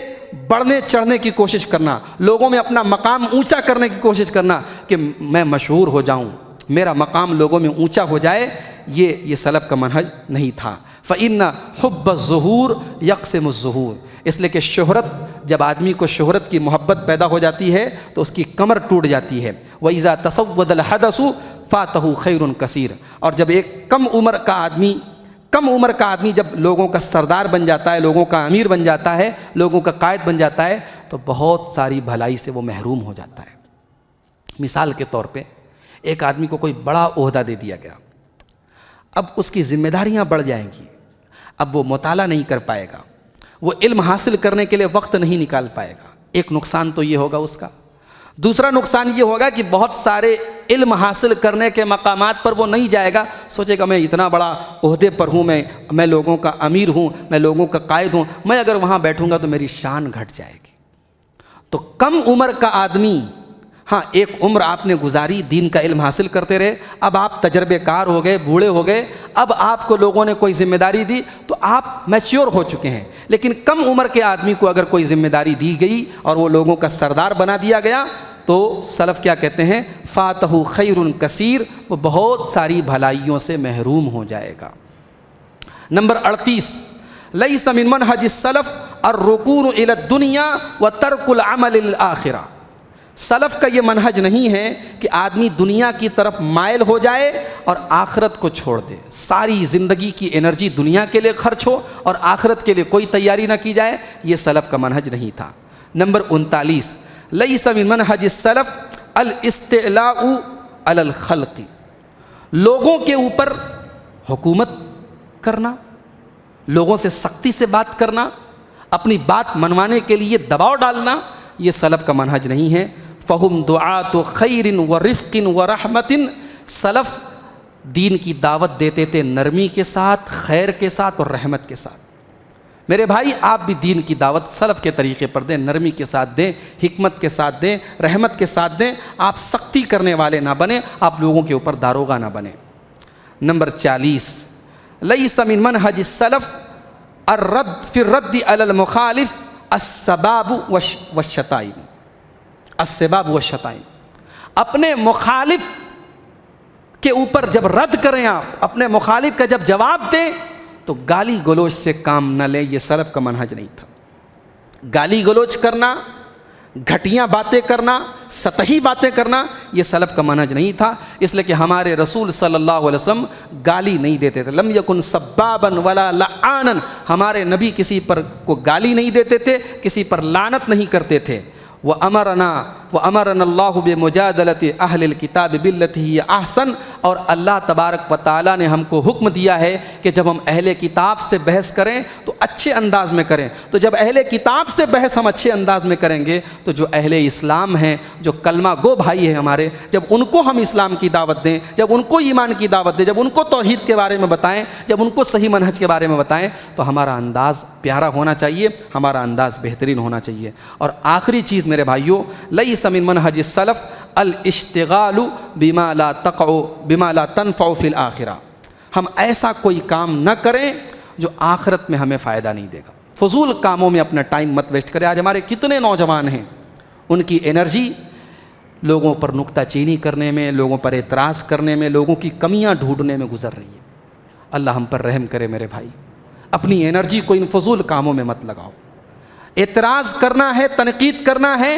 بڑھنے چڑھنے کی کوشش کرنا، لوگوں میں اپنا مقام اونچا کرنے کی کوشش کرنا کہ میں مشہور ہو جاؤں، میرا مقام لوگوں میں اونچا ہو جائے، یہ سلف کا منہج نہیں تھا۔ فإن حب الظہور یقسم الظہور، اس لیے کہ شہرت، جب آدمی کو شہرت کی محبت پیدا ہو جاتی ہے تو اس کی کمر ٹوٹ جاتی ہے۔ وإذا تسود الحدث فاتہ خیر کثیر، اور جب ایک کم عمر کا آدمی جب لوگوں کا سردار بن جاتا ہے، لوگوں کا امیر بن جاتا ہے، لوگوں کا قائد بن جاتا ہے، تو بہت ساری بھلائی سے وہ محروم ہو جاتا ہے۔ مثال کے طور پہ ایک آدمی کو کوئی بڑا عہدہ دے دیا گیا، اب اس کی ذمہ داریاں بڑھ جائیں گی، اب وہ مطالعہ نہیں کر پائے گا، وہ علم حاصل کرنے کے لیے وقت نہیں نکال پائے گا۔ ایک نقصان تو یہ ہوگا اس کا۔ دوسرا نقصان یہ ہوگا کہ بہت سارے علم حاصل کرنے کے مقامات پر وہ نہیں جائے گا، سوچے گا میں اتنا بڑا عہدے پر ہوں، میں لوگوں کا امیر ہوں، میں لوگوں کا قائد ہوں، میں اگر وہاں بیٹھوں گا تو میری شان گھٹ جائے گی۔ تو کم عمر کا آدمی، ہاں ایک عمر آپ نے گزاری، دین کا علم حاصل کرتے رہے، اب آپ تجربے کار ہو گئے، بوڑھے ہو گئے، اب آپ کو لوگوں نے کوئی ذمہ داری دی تو آپ میچیور ہو چکے ہیں۔ لیکن کم عمر کے آدمی کو اگر کوئی ذمہ داری دی گئی اور وہ لوگوں کا سردار بنا دیا گیا تو سلف کیا کہتے ہیں؟ فاتہ خیر کثیر، وہ بہت ساری بھلائیوں سے محروم ہو جائے گا۔ نمبر 38، لیس من منہج السلف الرکون الی الدنیا وترک العمل للآخرہ، سلف کا یہ منہج نہیں ہے کہ آدمی دنیا کی طرف مائل ہو جائے اور آخرت کو چھوڑ دے، ساری زندگی کی انرجی دنیا کے لیے خرچ ہو اور آخرت کے لیے کوئی تیاری نہ کی جائے، یہ سلف کا منہج نہیں تھا۔ نمبر 39، لیس من منہج السلف الاستعلاء علی الخلق، لوگوں کے اوپر حکومت کرنا، لوگوں سے سختی سے بات کرنا، اپنی بات منوانے کے لیے دباؤ ڈالنا، یہ سلف کا منہج نہیں ہے۔ فہم دعاۃ خیر ورفق ورحمت، سلف دین کی دعوت دیتے تھے نرمی کے ساتھ، خیر کے ساتھ اور رحمت کے ساتھ۔ میرے بھائی آپ بھی دین کی دعوت سلف کے طریقے پر دیں، نرمی کے ساتھ دیں، حکمت کے ساتھ دیں، رحمت کے ساتھ دیں، آپ سختی کرنے والے نہ بنیں، آپ لوگوں کے اوپر داروغہ نہ بنیں۔ نمبر 40، لیس من منہج السلف الرد فی الرد علی المخالف السباب والشتائم، السباب والشتائم، اپنے مخالف کے اوپر جب رد کریں، آپ اپنے مخالف کا جب جواب دیں تو گالی گلوچ سے کام نہ لیں، یہ سلف کا منہج نہیں تھا۔ گالی گلوچ کرنا، گھٹیاں باتیں کرنا، سطحی باتیں کرنا، یہ سلف کا منہج نہیں تھا، اس لیے کہ ہمارے رسول صلی اللہ علیہ وسلم گالی نہیں دیتے تھے۔ لم یکن سبابا ولا لعانا، ہمارے نبی کسی پر کو گالی نہیں دیتے تھے، کسی پر لعنت نہیں کرتے تھے۔ وَأَمَرَنَا اللَّهُ بِمُجَادَلَةِ أَهْلِ الْكِتَابِ بِالَّتِي هِيَ أَحْسَنُ، اور اللہ تبارک و تعالیٰ نے ہم کو حکم دیا ہے کہ جب ہم اہل کتاب سے بحث کریں تو اچھے انداز میں کریں۔ تو جب اہل کتاب سے بحث ہم اچھے انداز میں کریں گے تو جو اہل اسلام ہیں، جو کلمہ گو بھائی ہیں ہمارے، جب ان کو ہم اسلام کی دعوت دیں، جب ان کو ایمان کی دعوت دیں، جب ان کو توحید کے بارے میں بتائیں، جب ان کو صحیح منہج کے بارے میں بتائیں، تو ہمارا انداز پیارا ہونا چاہیے، ہمارا انداز بہترین ہونا چاہیے۔ اور آخری چیز میرے بھائیوں، لیس من منہج السلف الاشتغال بما لا تنفع فی الآخرہ، ہم ایسا کوئی کام نہ کریں جو آخرت میں ہمیں فائدہ نہیں دے گا۔ فضول کاموں میں اپنا ٹائم مت ویسٹ کرے۔ آج ہمارے کتنے نوجوان ہیں، ان کی انرجی لوگوں پر نکتہ چینی کرنے میں، لوگوں پر اعتراض کرنے میں، لوگوں کی کمیاں ڈھونڈنے میں گزر رہی ہے۔ اللہ ہم پر رحم کرے میرے بھائی، اپنی انرجی کو ان فضول کاموں میں مت لگاؤ۔ اعتراض کرنا ہے، تنقید کرنا ہے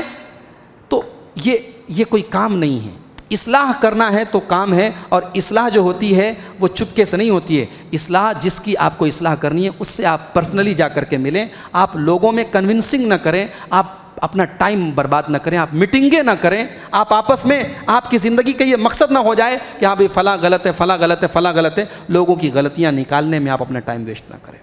تو یہ کوئی کام نہیں ہے۔ اصلاح کرنا ہے تو کام ہے، اور اصلاح جو ہوتی ہے وہ چپکے سے نہیں ہوتی ہے۔ اصلاح جس کی آپ کو اصلاح کرنی ہے اس سے آپ پرسنلی جا کر کے ملیں، آپ لوگوں میں کنونسنگ نہ کریں، آپ اپنا ٹائم برباد نہ کریں، آپ میٹنگیں نہ کریں، آپ آپس میں آپ کی زندگی کا یہ مقصد نہ ہو جائے کہ ہاں بھائی فلاں غلط ہے، فلاں غلط ہے، فلاں غلط ہے، لوگوں کی غلطیاں نکالنے میں آپ اپنا ٹائم ویسٹ نہ کریں۔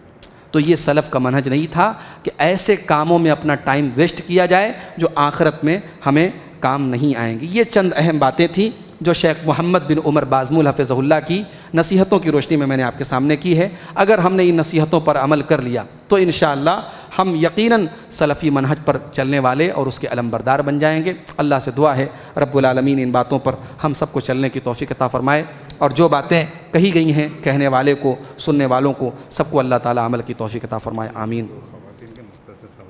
تو یہ سلف کا منہج نہیں تھا کہ ایسے کاموں میں اپنا ٹائم ویسٹ کیا جائے جو آخرت میں ہمیں کام نہیں آئیں گی۔ یہ چند اہم باتیں تھیں جو شیخ محمد بن عمر بازمول حفظہ اللہ کی نصیحتوں کی روشنی میں نے آپ کے سامنے کی ہے۔ اگر ہم نے ان نصیحتوں پر عمل کر لیا تو انشاءاللہ ہم یقیناً سلفی منہج پر چلنے والے اور اس کے علم بردار بن جائیں گے۔ اللہ سے دعا ہے رب العالمین ان باتوں پر ہم سب کو چلنے کی توفیق عطا فرمائے، اور جو باتیں کہی گئی ہیں کہنے والے کو، سننے والوں کو، سب کو اللہ تعالی عمل کی توفیق عطا فرمائے، آمین۔